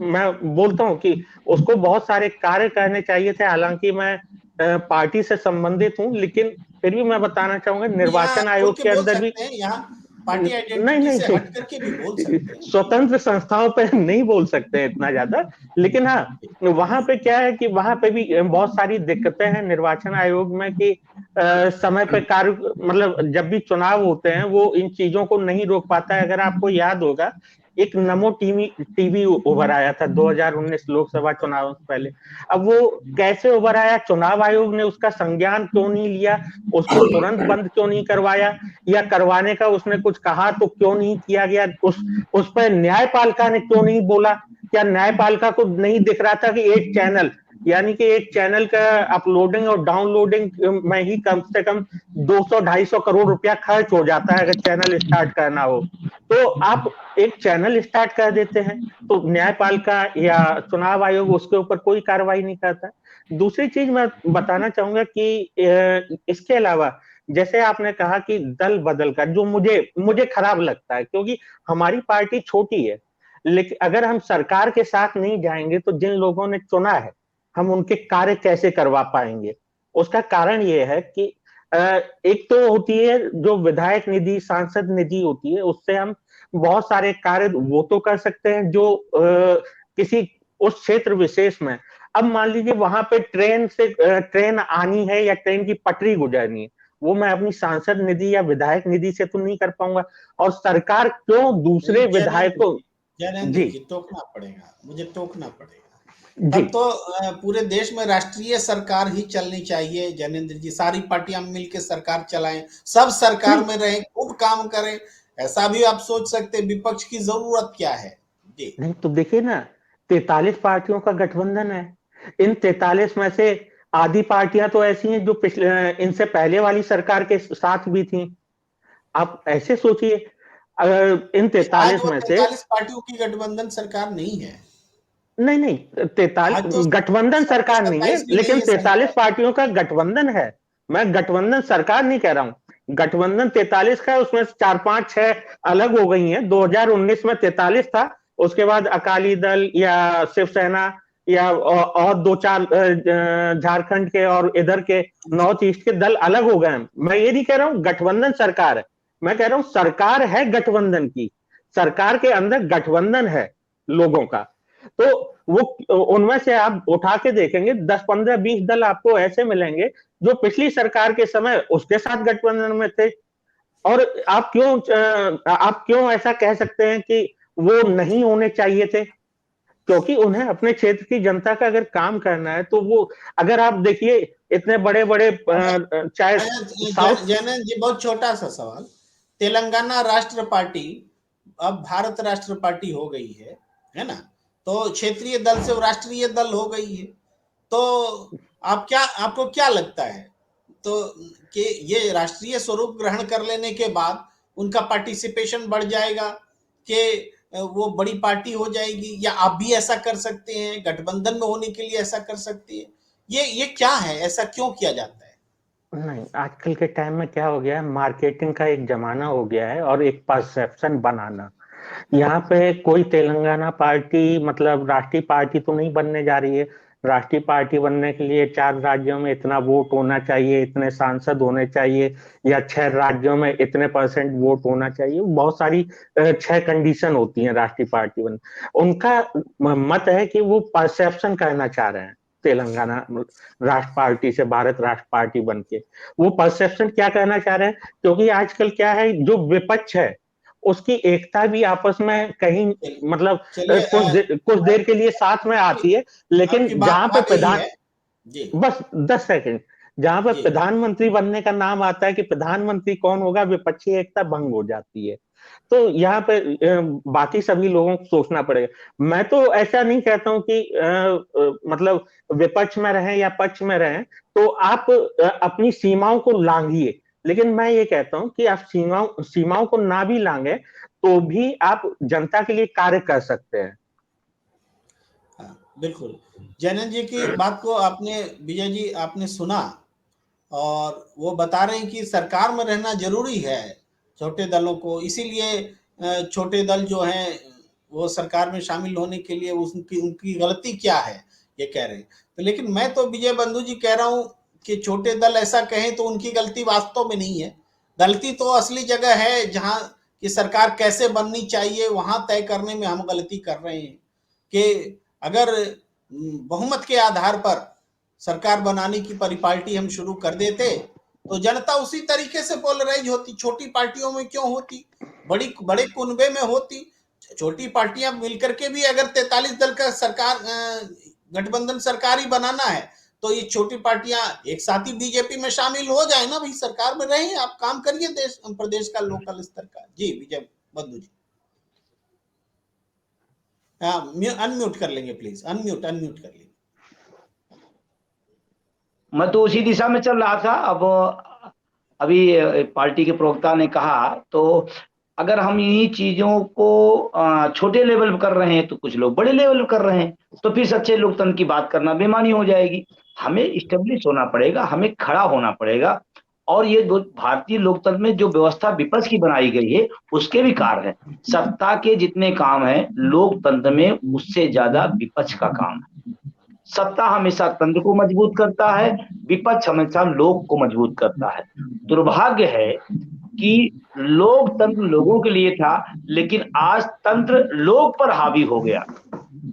मैं बोलता हूँ कि उसको बहुत सारे कार्य करने चाहिए थे। हालांकि मैं पार्टी से संबंधित हूँ, लेकिन फिर भी मैं बताना चाहूंगा यहाँ निर्वाचन खुल आयोग के के बोल अंदर भी सकते हैं, यहाँ पार्टी नहीं आइडेंटिटी नहीं से हट करके भी बोल सकते हैं। स्वतंत्र संस्थाओं पे नहीं बोल सकते इतना ज्यादा, लेकिन हाँ वहां पे क्या है कि वहां पे भी बहुत सारी दिक्कतें हैं निर्वाचन आयोग में कि समय पे कार्य, मतलब जब भी चुनाव होते हैं वो इन चीजों को नहीं रोक पाता है। अगर आपको याद होगा एक नमो टीवी उभर आया था 2019 लोकसभा चुनाव से पहले। अब वो कैसे उभर आया, चुनाव आयोग ने उसका संज्ञान क्यों नहीं लिया, उसको तुरंत बंद क्यों नहीं करवाया, या करवाने का उसने कुछ कहा तो क्यों नहीं किया गया, उस पर न्यायपालिका ने क्यों नहीं बोला? क्या न्यायपालिका को नहीं दिख रहा था कि एक चैनल, यानी कि एक चैनल का अपलोडिंग और डाउनलोडिंग में ही कम से कम 200-250 करोड़ रुपया खर्च हो जाता है अगर चैनल स्टार्ट करना हो। तो आप एक चैनल स्टार्ट कर देते हैं तो न्यायपालिका या चुनाव आयोग उसके ऊपर कोई कार्रवाई नहीं करता। दूसरी चीज मैं बताना चाहूंगा कि इसके अलावा जैसे आपने कहा कि दल बदल का, जो मुझे खराब लगता है, क्योंकि हमारी पार्टी छोटी है, लेकिन अगर हम सरकार के साथ नहीं जाएंगे तो जिन लोगों ने चुना है हम उनके कार्य कैसे करवा पाएंगे? उसका कारण ये है कि एक तो होती है जो विधायक निधि, सांसद निधि होती है, उससे हम बहुत सारे कार्य वो तो कर सकते हैं जो किसी उस क्षेत्र विशेष में, अब मान लीजिए वहां पे ट्रेन आनी है या ट्रेन की पटरी गुजरनी है, वो मैं अपनी सांसद निधि या विधायक निधि से तो नहीं कर पाऊंगा। और सरकार क्यों दूसरे विधायकों, जैनेंद्र जी जी टोकना पड़ेगा, मुझे टोकना पड़ेगा। जी तब तो पूरे देश में राष्ट्रीय सरकार ही चलनी चाहिए जैनेंद्र जी, सारी पार्टियां मिलकर सरकार चलाएं, सब सरकार में रहें, खूब काम करें, ऐसा भी आप सोच सकते। विपक्ष की जरूरत क्या है जी? नहीं तो देखिए ना, 43 पार्टियों का गठबंधन है, इन 43 में से आधी पार्टियां तो ऐसी हैं जो पिछले इनसे पहले वाली सरकार के साथ भी थी। आप ऐसे सोचिए, अगर इन आज 43 वो में से 43 पार्टियों की गठबंधन सरकार नहीं है। नहीं नहीं, आज 43 तो गठबंधन सरकार नहीं है, 27 भी नहीं लेकिन है 43 सरकार। पार्टियों का गठबंधन है। मैं गठबंधन सरकार नहीं कह रहा हूं, गठबंधन 43 का है, उसमें 4-5-6 अलग हो गई हैं। 2019 में 43 था, उसके बाद अकाली दल या शिवसेना या और 2-4 झारखंड के और इधर के नॉर्थ ईस्ट के दल अलग हो गए हैं। मैं ये नहीं कह रहा हूं गठबंधन सरकार है, मैं कह रहा हूं सरकार है गठबंधन की, सरकार के अंदर गठबंधन है लोगों का। तो वो उनमें से आप उठा के देखेंगे 10-15-20 दल आपको ऐसे मिलेंगे जो पिछली सरकार के समय उसके साथ गठबंधन में थे। और आप क्यों ऐसा कह सकते हैं कि वो नहीं होने चाहिए थे? क्योंकि उन्हें अपने क्षेत्र की जनता का अगर काम करना है तो वो, अगर आप देखिए इतने बड़े बड़े चाहे साउथ, जैनन जी बहुत छोटा सा सवाल, तेलंगाना राष्ट्र पार्टी अब भारत राष्ट्र पार्टी हो गई है ना? तो क्षेत्रीय दल से राष्ट्रीय दल हो गई है, तो आपको क्या लगता है तो कि ये राष्ट्रीय स्वरूप ग्रहण कर लेने के बाद उनका पार्टिसिपेशन बढ़ जाएगा कि वो बड़ी पार्टी हो जाएगी, या आप भी ऐसा कर सकते हैं, गठबंधन में होने के लिए ऐसा कर सकते हैं? ये क्या है, ऐसा क्यों किया जाता है? नहीं, आजकल के टाइम में क्या हो गया है, मार्केटिंग का एक जमाना हो गया है और एक परसेप्शन बनाना। यहाँ पे कोई तेलंगाना पार्टी मतलब राष्ट्रीय पार्टी तो नहीं बनने जा रही है। राष्ट्रीय पार्टी बनने के लिए 4 राज्यों में इतना वोट होना चाहिए, इतने सांसद होने चाहिए, या 6 राज्यों में इतने % वोट होना चाहिए। बहुत सारी 6 कंडीशन होती हैं राष्ट्रीय पार्टी बनने। उनका मत है कि वो परसेप्शन करना चाह रहे हैं तेलंगाना राष्ट्र पार्टी से भारत राष्ट्र पार्टी बन के। वो परसेप्शन क्या कहना चाह रहे हैं, क्योंकि आजकल क्या है, जो विपक्ष है उसकी एकता भी आपस में कहीं मतलब चलिए कुछ देर के लिए साथ में आती है, लेकिन आपकी बात जहां आ पे गई है जी बस 10 सेकंड, जहां पे जी। प्रधानमंत्री बनने का नाम आता है कि प्रधानमंत्री कौन होगा, विपक्षी एकता भंग हो जाती है। तो यहाँ पे बाकी सभी लोगों को सोचना पड़ेगा। मैं तो ऐसा नहीं कहता हूं कि मतलब विपक्ष में रहें या पक्ष में रहें, तो आप अपनी सीमाओं को लांघिए, लेकिन मैं ये कहता हूं कि आप सीमाओं को ना भी लांघे तो भी आप जनता के लिए कार्य कर सकते हैं। हाँ, बिल्कुल। जैनन जी की बात को आपने, विजय जी आपने सुना, और वो बता रहे हैं कि सरकार में रहना जरूरी है छोटे दलों को, इसीलिए छोटे दल जो हैं वो सरकार में शामिल होने के लिए उनकी उनकी गलती क्या है ये कह रहे हैं। तो लेकिन मैं तो विजय बंधु जी कह रहा हूं कि छोटे दल ऐसा कहें तो उनकी गलती वास्तव में नहीं है। गलती तो असली जगह है जहां कि सरकार कैसे बननी चाहिए वहां तय करने में हम गलती कर रहे हैं। कि अगर बहुमत के आधार पर सरकार बनाने की परिपाटी हम शुरू कर देते तो जनता उसी तरीके से पोलराइज होती, छोटी पार्टियों में क्यों होती, बड़े कुनबे में होती। छोटी पार्टियां मिलकर के भी अगर 43 दल का सरकार गठबंधन सरकार ही बनाना है तो ये छोटी पार्टियां एक साथ ही बीजेपी में शामिल हो जाए ना भाई, सरकार में रहे, आप काम करिए देश प्रदेश का लोकल स्तर का। जी विजय बंधु जी, अनम्यूट कर लेंगे प्लीज, अनम्यूट कर लेंगे। मैं तो उसी दिशा में चल रहा था। अब अभी पार्टी के प्रवक्ता ने कहा, तो अगर हम इन्हीं चीजों को छोटे लेवल पर कर रहे हैं तो कुछ लोग बड़े लेवल पर कर रहे हैं, तो फिर सच्चे लोकतंत्र की बात करना बेमानी हो जाएगी। हमें इस्टेब्लिश होना पड़ेगा, हमें खड़ा होना पड़ेगा। और ये भारतीय लोकतंत्र में जो व्यवस्था विपक्ष की बनाई गई है उसके भी कार्य है। सत्ता के जितने काम है लोकतंत्र में उससे ज्यादा विपक्ष का काम है। सत्ता हमेशा तंत्र को मजबूत करता है, विपक्ष हमेशा लोक को मजबूत करता है। दुर्भाग्य है कि लोकतंत्र लोगों के लिए था, लेकिन आज तंत्र लोक पर हावी हो गया।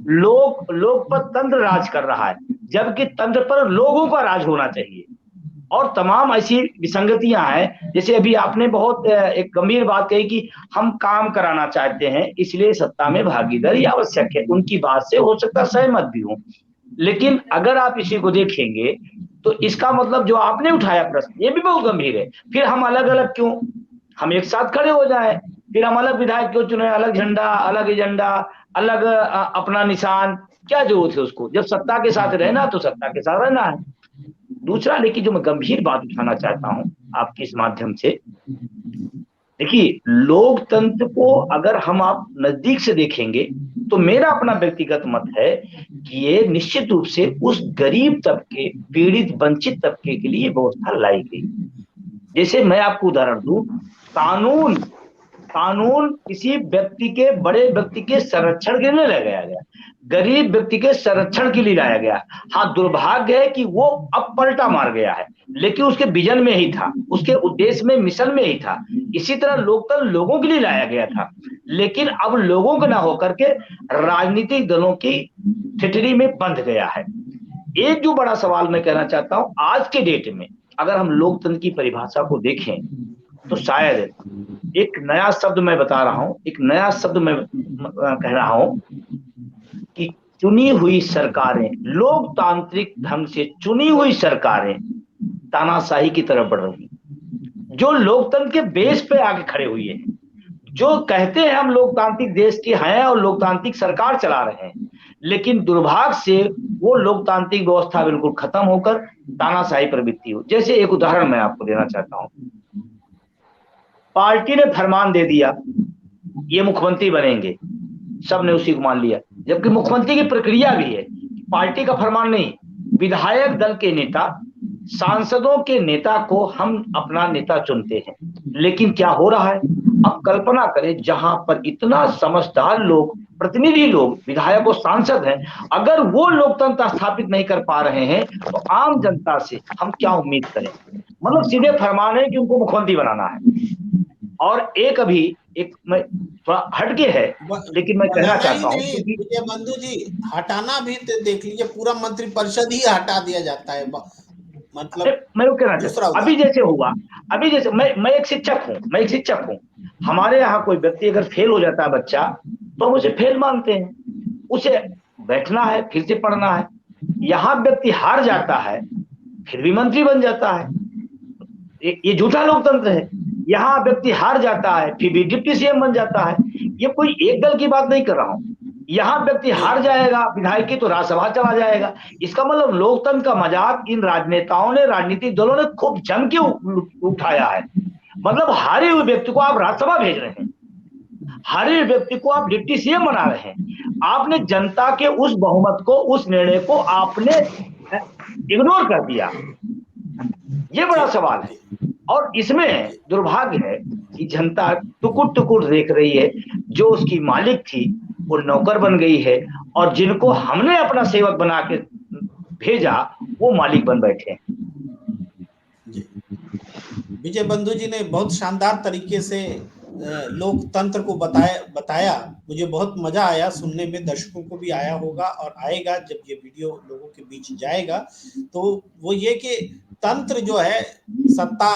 लोक पर तंत्र राज कर रहा है, जबकि तंत्र पर लोगों का राज होना चाहिए। और तमाम ऐसी विसंगतियां हैं, जैसे अभी आपने बहुत एक गंभीर बात कही कि हम काम कराना चाहते हैं इसलिए सत्ता में भागीदारी आवश्यक है। उनकी बात से हो सकता सहमत भी हूं, लेकिन अगर आप इसी को देखेंगे तो इसका मतलब जो आपने उठाया प्रश्न ये भी बहुत गंभीर है। फिर हम अलग अलग क्यों, हम एक साथ खड़े हो जाए, फिर हम अलग विधायक क्यों चुने, अलग झंडा, अलग एजेंडा, अलग अपना निशान, क्या जरूरत है उसको? जब सत्ता के साथ रहना तो सत्ता के साथ रहना है। दूसरा, लेकिन जो मैं गंभीर बात उठाना चाहता हूं आपके इस माध्यम से, देखिए लोकतंत्र को अगर हम आप नजदीक से देखेंगे तो मेरा अपना व्यक्तिगत मत है कि ये निश्चित रूप से उस गरीब तबके, पीड़ित वंचित तबके के लिए व्यवस्था लाई गई। जैसे मैं आपको उदाहरण दूं, कानून किसी व्यक्ति के, बड़े व्यक्ति के संरक्षण के लिए लगाया गया, गरीब व्यक्ति के संरक्षण के लिए लाया गया। हाँ, दुर्भाग्य है कि वो अब पलटा मार गया है, लेकिन उसके विजन में ही था, उसके उद्देश्य में, मिशन में ही था। इसी तरह लोकतंत्र लोगों के लिए लाया गया था, लेकिन अब लोगों के ना होकर के राजनीतिक दलों की ठिठरी में बंध गया है। एक जो बड़ा सवाल मैं कहना चाहता हूं, आज के डेट में अगर हम लोकतंत्र की परिभाषा को देखें तो शायद एक नया शब्द मैं बता रहा हूं, एक नया शब्द मैं कह रहा हूं कि चुनी हुई सरकारें, लोकतांत्रिक ढंग से चुनी हुई सरकारें तानाशाही की तरफ बढ़ रही, जो लोकतंत्र के बेस पे आगे खड़े हुए हैं, जो कहते हैं हम लोकतांत्रिक देश के हैं और लोकतांत्रिक सरकार चला रहे हैं, लेकिन दुर्भाग्य से वो लोकतांत्रिक व्यवस्था बिल्कुल खत्म होकर तानाशाही प्रवृत्ति हो। जैसे एक उदाहरण मैं आपको देना चाहता हूं, पार्टी ने फरमान दे दिया ये मुख्यमंत्री बनेंगे, सबने उसी को मान लिया, जबकि मुख्यमंत्री की प्रक्रिया भी है। पार्टी का फरमान नहीं, विधायक दल के नेता, सांसदों के नेता को हम अपना नेता चुनते हैं। लेकिन क्या हो रहा है, अब कल्पना करें जहां पर इतना समझदार लोग, प्रतिनिधि लोग, विधायक और सांसद हैं, अगर वो लोकतंत्र स्थापित नहीं कर पा रहे हैं तो आम जनता से हम क्या उम्मीद करें? मतलब सीधे फरमान है कि उनको मुख्यमंत्री बनाना है। और एक अभी एक मैं थोड़ा हटके है, लेकिन मैं कहना चाहता हूं कि विजय बंधु जी, हटाना भी तो देख लीजिए, पूरा मंत्रिपरिषद ही हटा दिया जाता है। मतलब मैं वो कहना चाहता हूं, अभी जैसे हुआ, अभी जैसे मैं एक शिक्षक हूं, हमारे यहाँ कोई व्यक्ति अगर फेल हो जाता है बच्चा, तो हम उसे फेल मानते हैं, उसे बैठना है, फिर से पढ़ना है। यहाँ व्यक्ति हार जाता है फिर भी मंत्री बन जाता है, ये झूठा लोकतंत्र है। यहाँ व्यक्ति हार जाता है फिर भी डिप्टी सीएम बन जाता है। ये कोई एक दल की बात नहीं कर रहा हूं, यहाँ व्यक्ति हार जाएगा विधायक की तो राज्यसभा चला जाएगा। इसका मतलब लोकतंत्र का मजाक इन राजनेताओं ने, राजनीतिक दलों ने खूब जम के उठाया है। मतलब हारे हुए व्यक्ति को आप राज्यसभा भेज रहे हैं, हारे हुए व्यक्ति को आप डिप्टी सीएम बना रहे हैं। आपने जनता के उस बहुमत को, उस निर्णय को आपने इग्नोर कर दिया। ये बड़ा सवाल है, और इसमें दुर्भाग्य है कि जनता टुकुर टुकुर देख रही है। जो उसकी मालिक थी वो नौकर बन गई है, और जिनको हमने अपना सेवक बना के भेजा वो मालिक बन बैठे हैं। विजय बंधु जी ने बहुत शानदार तरीके से लोकतंत्र को बताया मुझे बहुत मजा आया सुनने में, दर्शकों को भी आया होगा और आएगा जब ये वीडियो लोगों के बीच जाएगा। तो वो ये कि तंत्र जो है सत्ता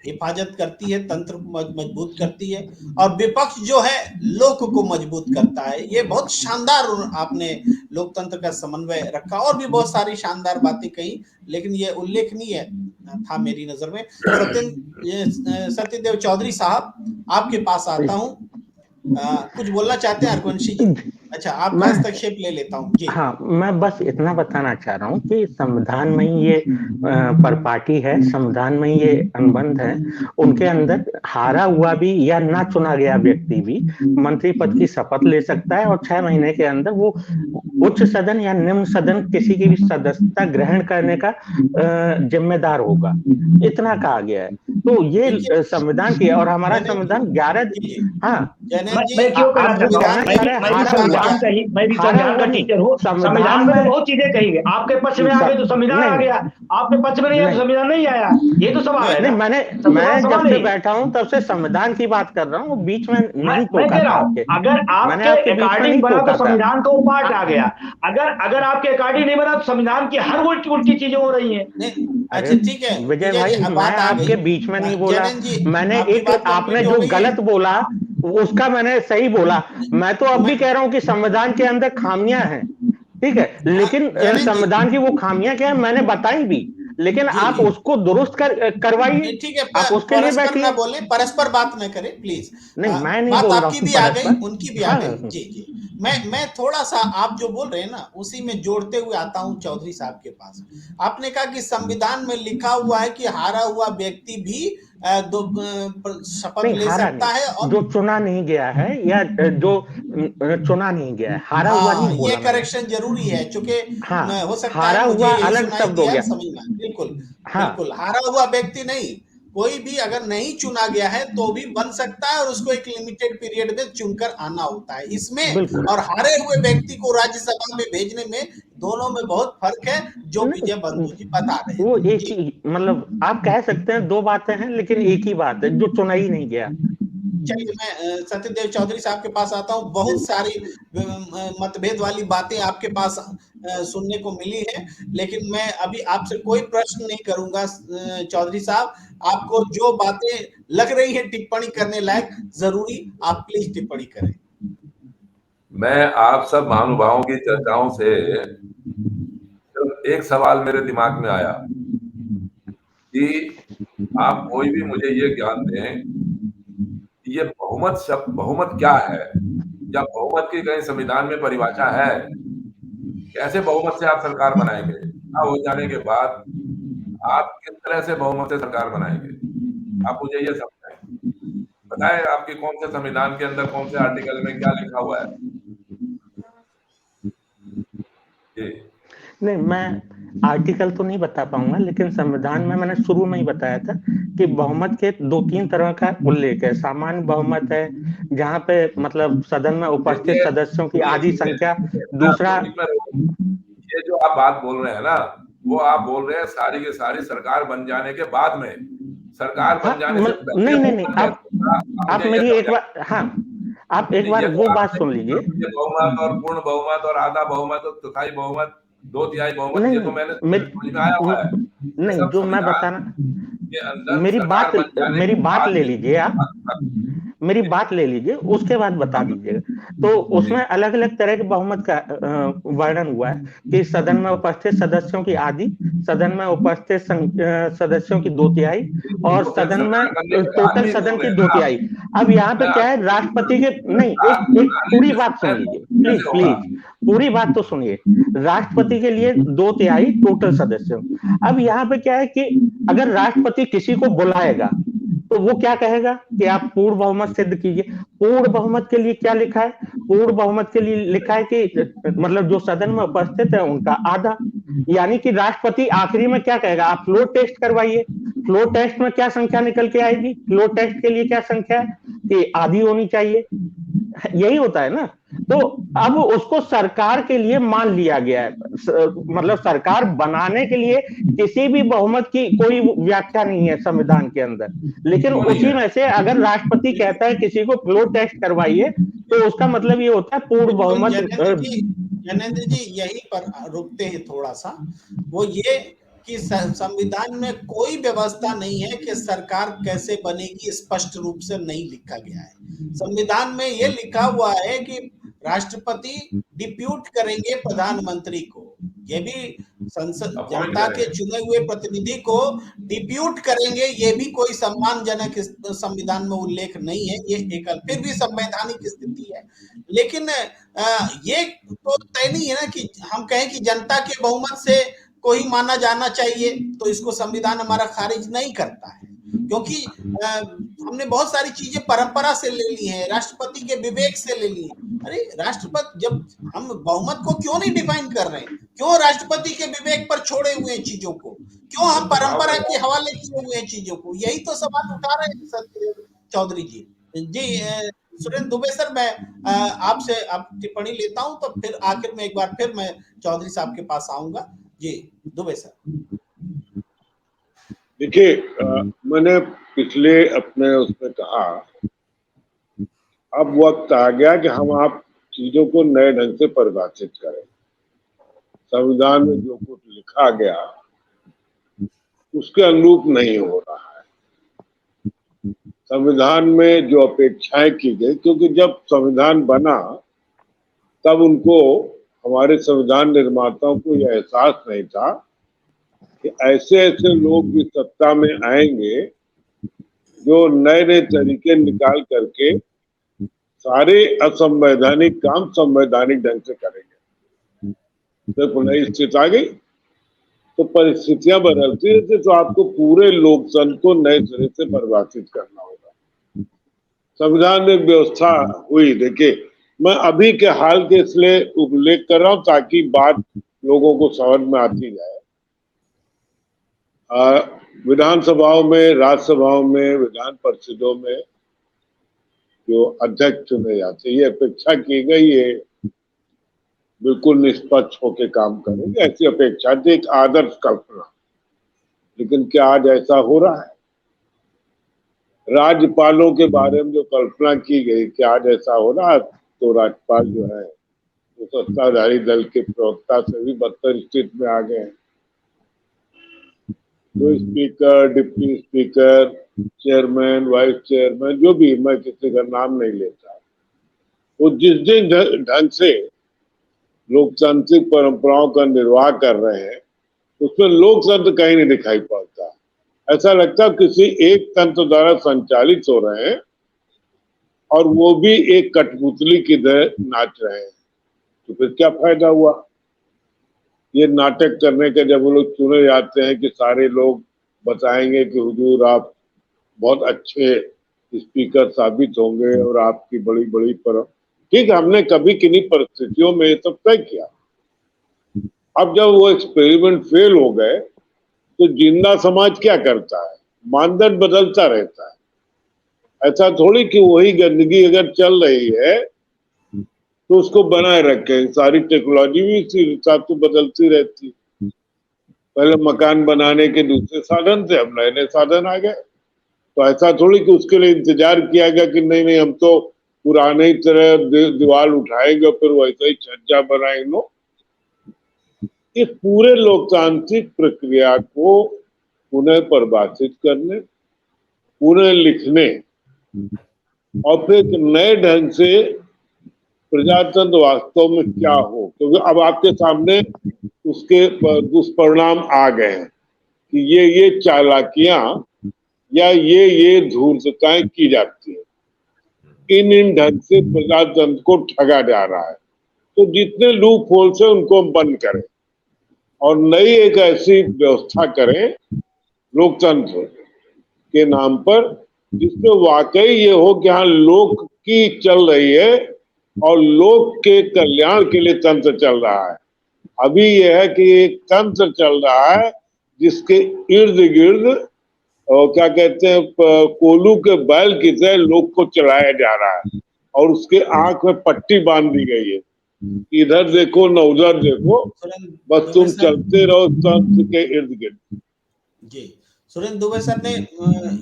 हिफाजत करती है, तंत्र को मजबूत करती है, और विपक्ष जो है लोक को मजबूत करता है। ये बहुत शानदार आपने लोकतंत्र का समन्वय रखा, और भी बहुत सारी शानदार बातें कही, लेकिन ये उल्लेखनीय था मेरी नजर में। सत्यदेव चौधरी साहब, आपके पास आता हूं, कुछ बोलना चाहते हैं हरवंशी जी? अच्छा, आपका हस्तक्षेप ले लेता हूँ जी। हाँ, मैं बस इतना बताना चाह रहा हूँ कि संविधान में ही ये परपाटी है, संविधान में ही ये अनुबंध है। उनके अंदर हारा हुआ भी या ना चुना गया व्यक्ति भी मंत्री पद की शपथ ले सकता है और 6 महीने के अंदर वो उच्च सदन या निम्न सदन किसी की भी सदस्यता ग्रहण करने का जिम्मेदार होगा। इतना कहा गया है। तो ये संविधान की, और हमारा संविधान 11 मैं क्यों कहना चाहता हूँ, मैं भी संविधान का टीचर हूँ। संविधान में तो बहुत चीजें कही गई, आपके पक्ष में आ गए तो संविधान आ गया, आपके पक्ष में नहीं आया तो संविधान नहीं आया। ये तो सवाल है। नहीं, मैं जब से बैठा हूँ तब से संविधान की बात कर रहा हूँ, बीच में नहीं टोका था आपके। अगर आपके अकॉर्डिंग बना तो संविधान का पार्ट आ गया, अगर आपके अकॉर्डिंग नहीं बना तो संविधान की हर उल्टी चीजें हो रही है। अच्छा ठीक है विजय भाई, मैं आपके बीच में नहीं बोला, मैंने एक आपने जो गलत बोला उसका मैंने सही बोला। मैं तो अब भी कह रहा हूं कि संविधान के अंदर खामियां हैं, ठीक है, लेकिन संविधान की वो खामियां क्या है मैंने बताई भी, लेकिन आप उसको दुरुस्त करवाइए। ठीक है, आप उसके लिए बैठिए, ना बोले, परस्पर बात न करें प्लीज। नहीं, मैं नहीं बात बोल रहा आपकी हूं, भी आ गई, उनकी भी आ गई। जी जी, मैं थोड़ा सा आप जो बोल रहे हैं ना उसी में जोड़ते हुए आता हूं चौधरी साहब के पास। आपने कहा कि संविधान में लिखा हुआ है कि हारा हुआ व्यक्ति भी शपथ ले सकता है, और जो चुना नहीं गया है या जो चुना नहीं गया है, हारा हुआ नहीं बोला। ये करेक्शन जरूरी है, चूंकि हो सकता हारा है मुझे हुआ यही अलग शब्द हो गया, समझ में। बिल्कुल बिल्कुल, हारा हुआ व्यक्ति नहीं, कोई भी अगर नहीं चुना गया है तो भी बन सकता है, और उसको एक लिमिटेड पीरियड में चुनकर आना होता है। इसमें और हारे हुए व्यक्ति को राज्यसभा में भेजने में दोनों में बहुत फर्क है, जो विजय बंधु जी बता रहे हैं। वो एक ही, मतलब आप कह सकते हैं दो बातें हैं, लेकिन एक ही बात है, जो चुना ही नहीं गया। चलिए, मैं सत्यदेव चौधरी साहब के पास आता हूँ। बहुत सारी मतभेद वाली बातें आपके पास सुनने को मिली है, लेकिन मैं अभी आपसे कोई प्रश्न नहीं करूंगा। चौधरी साहब, आपको जो बातें लग रही है टिप्पणी करने लायक, जरूरी आप प्लीज टिप्पणी करें। मैं आप सब महानुभावों की चर्चाओं से एक सवाल मेरे दिमाग में आया कि आप कोई भी मुझे ये ज्ञान दें कि ये बहुमत क्या है, या बहुमत की कहीं संविधान में परिभाषा है? कैसे बहुमत से आप सरकार बनाएंगे? चुनाव हो जाने के बाद आप किस तरह से बहुमत से सरकार बनाएंगे? आप मुझे ये समझाएं, बताएं आपके कौन से संविधान के अंदर कौन से आर्टिकल में क्या लिखा हुआ है। नहीं, मैं आर्टिकल तो नहीं बता पाऊंगा, लेकिन संविधान में मैंने शुरू में ही बताया था कि बहुमत के 2-3 तरह का उल्लेख है। सामान्य बहुमत है, जहां पे मतलब सदन में उपस्थित सदस्यों की आधी संख्या। दूसरा, ये जो आप बात बोल रहे हैं ना, वो आप बोल रहे हैं सारी की सारी सरकार बन जाने के बाद में, सरकार बन जाने से पहले नहीं, आप मेरी एक बार, आप एक बार वो बात सुन लीजिए। बहुमत और पूर्ण बहुमत और आधा बहुमत और चौथाई बहुमत, 2/3 बहुमत, ये तो मैंने समझ में आया हुआ है। नहीं, जो मैं बताना, मेरी बात ले लीजिए, आप मेरी बात ले लीजिए, उसके बाद बता दीजिएगा। तो उसमें अलग अलग तरह के बहुमत का वर्णन हुआ है कि सदन में उपस्थित सदस्यों की आधी, सदन में उपस्थित सदस्यों की 2/3, और सदन में टोटल सदन की 2/3। अब यहाँ पे क्या है, राष्ट्रपति के नहीं, एक पूरी बात सुन लीजिए प्लीज, पूरी बात तो सुनिए। राष्ट्रपति के लिए 2/3 टोटल सदस्यों। अब यहाँ पे क्या है कि अगर राष्ट्रपति किसी को बुलाएगा तो वो क्या कहेगा कि आप पूर्ण बहुमत सिद्ध कीजिए। पूर्ण बहुमत के लिए क्या लिखा है? पूर्ण बहुमत के लिए लिखा है कि मतलब जो सदन में उपस्थित है उनका आधा, यानी कि राष्ट्रपति आखिरी में क्या कहेगा, आप फ्लोर टेस्ट करवाइए। फ्लोर टेस्ट में क्या संख्या निकल के आएगी? फ्लोर टेस्ट के लिए क्या संख्या है? कि आधी होनी चाहिए, यही होता है ना। तो अब उसको सरकार के लिए मान लिया गया है, मतलब सरकार बनाने के लिए किसी भी बहुमत की कोई व्याख्या नहीं है संविधान के अंदर, लेकिन उसी में से अगर राष्ट्रपति कहता है किसी को फ्लोर टेस्ट करवाइए तो उसका मतलब ये होता है पूर्ण बहुमत। जैनेंद्र जी यहीं पर रुकते हैं थोड़ा सा, वो ये कि संविधान में कोई व्यवस्था नहीं है कि सरकार कैसे बनेगी, स्पष्ट रूप से नहीं लिखा गया है। संविधान में ये लिखा हुआ है कि राष्ट्रपति डिप्यूट करेंगे प्रधानमंत्री को, ये भी संसद जनता के चुने हुए प्रतिनिधि को डिप्यूट करेंगे, ये भी कोई सम्मानजनक संविधान में उल्लेख नहीं है। ये एक फिर भी संवैधानिक स्थिति है, लेकिन ये तो तय नहीं है ना कि हम कहें कि जनता के बहुमत से कोई माना जाना चाहिए, तो इसको संविधान हमारा खारिज नहीं करता है, क्योंकि हमने बहुत सारी चीजें परंपरा से ले ली है, राष्ट्रपति के विवेक से ले ली है। अरे राष्ट्रपति, जब हम बहुमत को क्यों नहीं डिफाइन कर रहे हैं, क्यों राष्ट्रपति के विवेक पर छोड़े हुए हैं चीजों को, क्यों हम परंपरा के हवाले किए हुए हैं चीजों को, यही तो सवाल उठा रहे हैं सर चौधरी जी। जी सुरेंद्र दुबे सर, मैं आपसे आप टिप्पणी लेता हूं, तो फिर आखिर में एक बार फिर मैं चौधरी साहब के पास आऊंगा। जी दुबे सर। देखिए, मैंने पिछले अपने उसमें कहा, अब वक्त आ गया कि हम आप चीजों को नए ढंग से परिभाषित करें। संविधान में जो कुछ लिखा गया उसके अनुरूप नहीं हो रहा है। संविधान में जो अपेक्षाएं की गई, क्योंकि जब संविधान बना तब उनको, हमारे संविधान निर्माताओं को यह एहसास नहीं था कि ऐसे ऐसे लोग भी सत्ता में आएंगे जो नए नए तरीके निकाल करके सारे असंवैधानिक काम संवैधानिक ढंग से करेंगे। जब नई स्थिति आ गई तो परिस्थितियां बदलती रहती, तो आपको पूरे लोकतंत्र को नए सिरे से परिभाषित करना होगा। संविधान में व्यवस्था हुई, देखिए मैं अभी के हाल के इसलिए उल्लेख कर रहा हूं ताकि बात लोगों को समझ में आती जाए। विधानसभाओं में, राज्यसभाओं में, विधान परिषदों में जो अध्यक्ष चुने जाते, ये अपेक्षा की गई है बिल्कुल निष्पक्ष होकर काम करेंगे, ऐसी अपेक्षा थी, एक आदर्श कल्पना। लेकिन क्या आज ऐसा हो रहा है? राज्यपालों के बारे में जो कल्पना की गई कि आज ऐसा हो रहा है, तो राज्यपाल जो है वो सत्ताधारी दल के प्रवक्ता से भी बदतर स्थिति में आ गए हैं। जो speaker, deputy speaker, chairman, vice chairman, जो भी, मैं किसी का नाम नहीं लेता, वो जिस जिस ढंग से लोकतांत्रिक परंपराओं का निर्वाह कर रहे हैं उसमें लोकतंत्र कहीं नहीं दिखाई पड़ता। ऐसा लगता है किसी एक तंत्र द्वारा संचालित हो रहे हैं और वो भी एक कठपुतली की तरह नाच रहे हैं। तो फिर क्या फायदा हुआ ये नाटक करने के? जब वो लोग चुने जाते हैं कि सारे लोग बताएंगे कि हुजूर आप बहुत अच्छे स्पीकर साबित होंगे और आपकी बड़ी बड़ी पर, ठीक, हमने कभी किन्हीं परिस्थितियों में ये सब तय किया। अब जब वो एक्सपेरिमेंट फेल हो गए तो जिंदा समाज क्या करता है? मानदंड बदलता रहता है। ऐसा थोड़ी कि वही गंदगी अगर चल रही है तो उसको बनाए रखें। सारी टेक्नोलॉजी भी इसी हिसाब से बदलती रहती। पहले मकान बनाने के दूसरे साधन थे, अब नए नए साधन आ गए। तो ऐसा थोड़ी कि उसके लिए इंतजार किया गया कि नहीं नहीं हम तो पुराने तरह दीवार उठाएंगे फिर वैसे ही छज्जा बनाएंगे। इस पूरे लोकतांत्रिक प्रक्रिया को पुनः परिभाषित करने, पुनः लिखने और फिर नए ढंग से प्रजातंत्र वास्तव में क्या हो, क्योंकि अब आपके सामने उसके दुष्परिणाम आ गए हैं कि ये चालाकियां या ये धूर्तताएं की जाती है। इन ढंग से प्रजातंत्र को ठगा जा रहा है। तो जितने लूप होल्स है उनको हम बंद करें और नई एक ऐसी व्यवस्था करें लोकतंत्र के नाम पर जिसमें वाकई ये हो कि हाँ लोक की चल रही है और लोक के कल्याण के लिए तंत्र चल रहा है। अभी यह है कि एक तंत्र चल रहा है जिसके इर्द गिर्द और क्या कहते हैं कोल्हू के बैल की तरह लोग को चलाया जा रहा है और उसके आंख में पट्टी बांध दी गई है, इधर देखो न उधर देखो, सुरेंद्र बस दुबे तुम सर, चलते रहो तंत्र के इर्द गिर्द। जी सुरेंद्र दुबे सर ने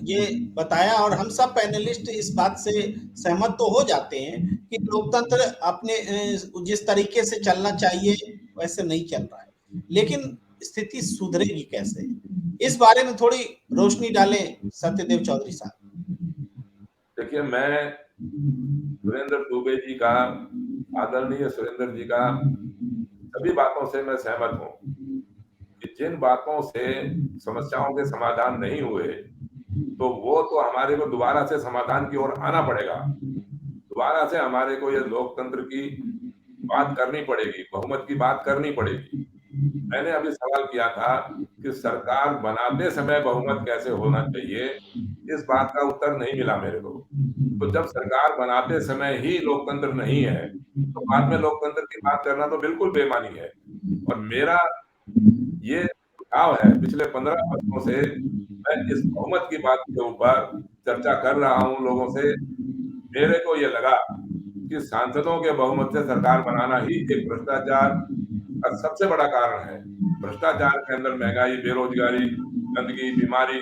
ये बताया और हम सब पैनलिस्ट इस बात से सहमत तो हो जाते हैं कि लोकतंत्र अपने जिस तरीके से चलना चाहिए वैसे नहीं चल रहा है, लेकिन स्थिति सुधरेगी कैसे, इस बारे में थोड़ी रोशनी डालें सत्यदेव चौधरी साहब। देखिए, मैं सुरेंद्र दुबे जी का, आदरणीय सुरेंद्र जी का सभी बातों से मैं सहमत हूं कि जिन बातों से समस्याओं के समाधान नहीं हुए तो वो तो हमारे को दोबारा से समाधान की ओर आना पड़ेगा। दोबारा से हमारे को ये लोकतंत्र की बात करनी पड़ेगी, बहुमत की बात करनी पड़ेगी। मैंने अभी सवाल किया था कि सरकार बनाते समय बहुमत कैसे होना चाहिए, इस बात का उत्तर नहीं मिला मेरे को। तो जब सरकार बनाते समय ही लोकतंत्र नहीं है तो बाद में लोकतंत्र की बात करना तो बिल्कुल बेमानी है। और मेरा ये सुझाव है, पिछले 15 वर्षों से मैं इस बहुमत की बात के ऊपर चर्चा कर रहा हूं लोगों से। मेरे को ये लगा कि सांसदों के बहुमत से सरकार बनाना ही एक भ्रष्टाचार का सबसे बड़ा कारण है। भ्रष्टाचार के अंदर महंगाई, बेरोजगारी, गंदगी, बीमारी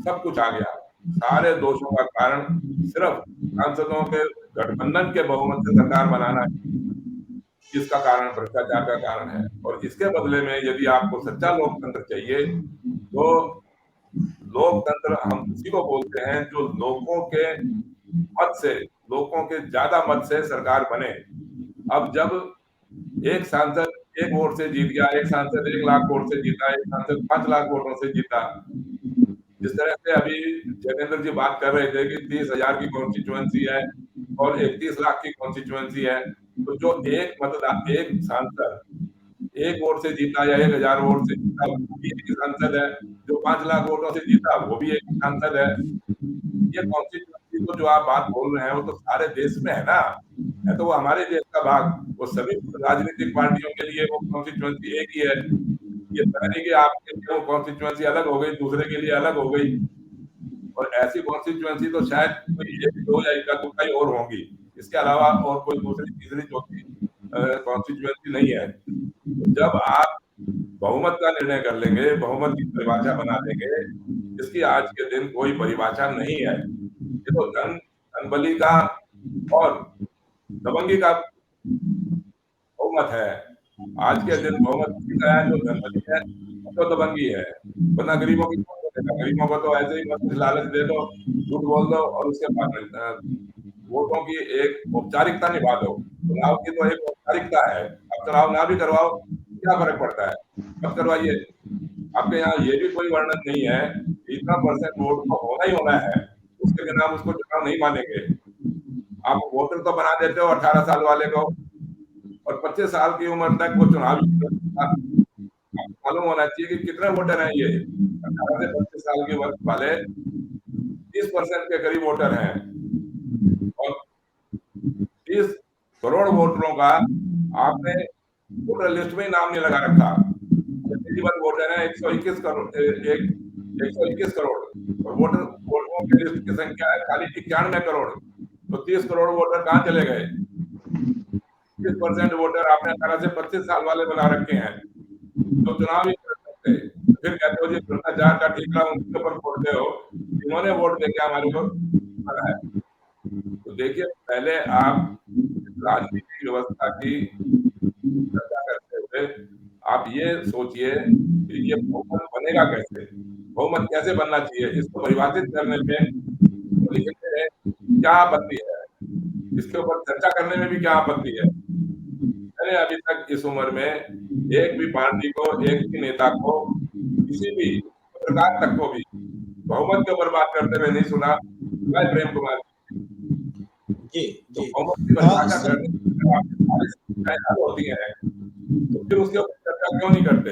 सब कुछ आ गया। सारे दोषों का कारण सिर्फ सांसदों के गठबंधन के बहुमत से सरकार बनाना इसका कारण भ्रष्टाचार का कारण है। और इसके बदले में यदि आपको सच्चा लोकतंत्र चाहिए तो लोकतंत्र हम उसी को बोलते हैं जो लोगों के मत से, लोगों के ज्यादा मत से सरकार बने। अब जब एक सांसद 1 वोट से जीत गया, एक सांसद 1 लाख वोट से जीता, एक सांसद 5 लाख वोटों से जीता, जिस तरह से अभी जगेंद्र जी बात कर रहे थे कि 30,000 की कॉन्स्टिट्यूएंसी है और 31 लाख की कॉन्स्टिट्यूएंसी है, तो जो एक सांसद 1 वोट से जीता या 1,000 वोट से जीता वो भी एक सांसद है, जो 5 लाख वोटों से जीता वो भी एक सांसद है। ये कॉन्स्टिट्यूएंसी को जो आप बात बोल रहे हैं वो तो सारे देश में है ना, है तो वो हमारे देश का भाग। वो सभी राजनीतिक पार्टियों के लिए वो कॉन्स्टिट्यूएंसी एक ही है। ये तो नहीं कि आपके लिए वो कॉन्स्टिट्यूएंसी अलग हो गई, दूसरे के लिए अलग हो गई। और ऐसी कॉन्स्टिट्यूएंसी तो शायद कोई 1-2 या इक्का-दुक्का ही और होंगी, इसके अलावा और कोई दूसरी, तीसरी, चौथी कॉन्स्टिट्यूएंसी नहीं है। तो जब आप बहुमत का निर्णय कर लेंगे, बहुमत की परिभाषा बना देंगे, इसकी आज के दिन कोई परिभाषा नहीं है। ये तो धन-बली का और दबंगी का बहुमत है। आज के दिन बहुमत किसी का है जो धन-बली है, जो दबंगी है। वरना गरीबों की कौन बोलेगा? गरीबों को तो ऐसे ही बस लालच दे दो, झूठ बोल दो और उसके बाद वोटों की एक औपचारिकता निभा दो। चुनाव की तो एक औपचारिकता है। अब चुनाव ना भी करवाओ, क्या फ़र्क पड़ता है? मत करवाइए। आपके यहाँ ये भी कोई वर्णन नहीं है, इतना परसेंट वोट तो होना ही होना है, उसके बिना हम उसको चुनाव नहीं मानेंगे। आप वोटर तो बना देते हो 18 साल वाले को और 25 साल की उम्र तक वो चुनाव मालूम होना चाहिए कि कितने वोटर हैं ये। 18 से 25 साल की उम्र वाले 30% के करीब वोटर हैं और 30 करोड़ वोटरों का आपने वोटर लिस्ट में ही नाम नहीं लगा रखा। एलिजिबल वोटर है 121 करोड़ और वोटरों की लिस्ट की संख्या है खाली 91 करोड़। तो 30 करोड़ वोटर कहाँ चले गए? 30% वोटर आपने 18 से 25 साल वाले बना रखे हैं, तो चुनाव ही कर सकते। फिर कहते हो जी भ्रष्टाचार का ठीकरा उनके ऊपर फोड़ते हो, इन्होंने वोट देके हमारे को बनाया। तो देखिए, पहले आप राजनीतिक व्यवस्था की चर्चा करते हुए आप ये सोचिए कि ये बहुमत बनेगा कैसे, बहुमत कैसे बनना चाहिए, इसको परिभाषित करने में लिखने में क्या आपत्ति है, इसके ऊपर चर्चा करने में भी क्या आपत्ति है। मैंने अभी तक इस उम्र में एक भी पार्टी को, एक भी नेता को, किसी भी पत्रकार तक को भी बहुमत के ऊपर बात करते हुए नहीं सुना, सिवाय प्रेम कुमार जी तो जी बहुमत की परिभाषा करने में आपकी सारी समस्याएं हल होती हैं, तो फिर उसके ऊपर चर्चा क्यों नहीं करते?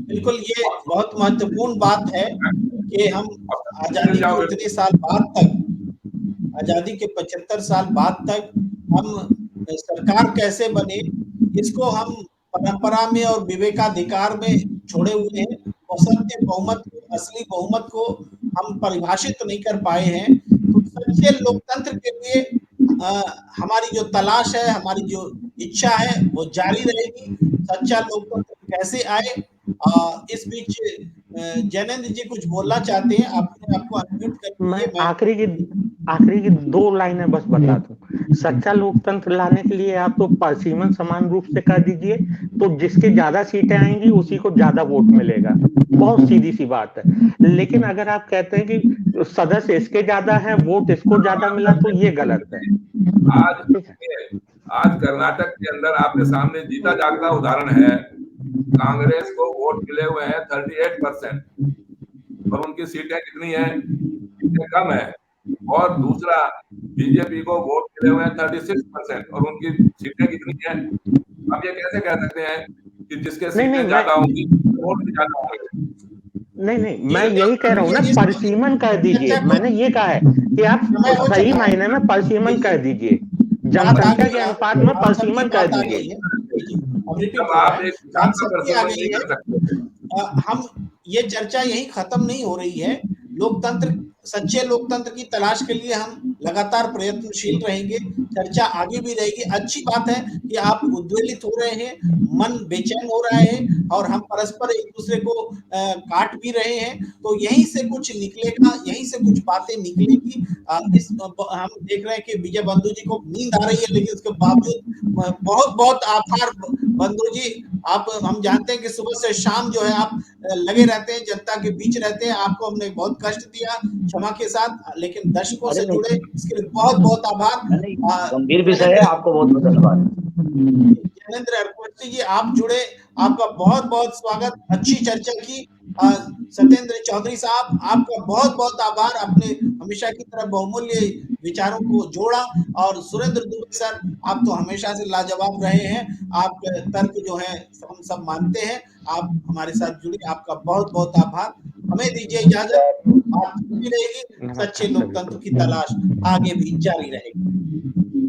बिल्कुल, ये बहुत महत्वपूर्ण बात है कि हम आजादी के इतने साल बाद तक, आजादी के 75 साल बाद तक हम सरकार कैसे बने, इसको हम परंपरा में और विवेकाधिकार में छोड़े हुए हैं। और सत्य बहुमत, असली बहुमत को हम परिभाषित तो नहीं कर पाए हैं। तो सच्चे लोकतंत्र के लिए हमारी जो तलाश है, हमारी जो इच्छा है वो जारी रहेगी। सच्चा लोकतंत्र कैसे आए, इस बीच जैनेंद्र जी कुछ बोलना चाहते हैं, आपने आपको अनम्यूट कर मैं लीजिए। आखिरी की 2 लाइनें बस बता दूं। सच्चा लोकतंत्र लाने के लिए आप तो परिसीमन समान रूप से कर दीजिए, तो जिसके ज्यादा सीटें आएंगी उसी को ज्यादा वोट मिलेगा। बहुत सीधी सी बात है। लेकिन अगर आप कहते हैं कि सदस्य इसके ज्यादा है, वोट इसको ज्यादा मिला, तो ये गलत है। आज कर्नाटक के अंदर आपके सामने जीता जागता उदाहरण है। कांग्रेस को वोट मिले हुए हैं 38% और उनकी सीटें कितनी है? सीटें कम है। और दूसरा, बीजेपी को वोट मिले हुए हैं 36% और उनकी सीटें कितनी है? आप ये कैसे कह सकते हैं कि जिसके सीटें ज्यादा होंगी वोट भी ज्यादा होंगे? नहीं, मैं यही कह रहा हूँ ना, परिसीमन कर दीजिए। मैंने ये कहा है कि आप सही मायने में परिसीमन कर दीजिए, जनसंख्या के अनुपात में परिसीमन कर दीजिए। हम ये चर्चा यही खत्म नहीं हो रही है। लोकतंत्र, सच्चे लोकतंत्र की तलाश के लिए हम लगातार प्रयत्नशील रहेंगे, चर्चा आगे भी रहेगी। अच्छी बात है कि आप उद्वेलित हो रहे हैं, मन बेचैन हो रहा है और हम परस्पर एक दूसरे को काट भी रहे हैं, तो यहीं से कुछ निकलेगा, यहीं से कुछ बातें निकलेगी। हम देख रहे हैं कि विजय बंधु जी को नींद आ रही है, लेकिन उसके बावजूद बहुत बहुत आभार बंधु जी। आप, हम जानते हैं कि सुबह से शाम जो है आप लगे रहते हैं, जनता के बीच रहते हैं। आपको हमने बहुत कष्ट दिया, क्षमा के साथ, लेकिन दर्शकों से जुड़े, इसके लिए बहुत बहुत आभार। गंभीर विषय है, आपको बहुत बहुत धन्यवाद। जैनेंद्र अरकोटी जी आप जुड़े, आपका बहुत बहुत स्वागत। अच्छी चर्चा की। सत्येंद्र चौधरी साहब आपका बहुत बहुत आभार, आपने हमेशा की तरह बहुमूल्य विचारों को जोड़ा। और सुरेंद्र दुबे सर, आप तो हमेशा से लाजवाब रहे हैं, आप तर्क जो है हम सब मानते हैं। आप हमारे साथ जुड़े, आपका बहुत बहुत आभार। हमें दीजिए इजाजत, बात रहेगी, सच्चे लोकतंत्र की तलाश आगे भी जारी रहेगी।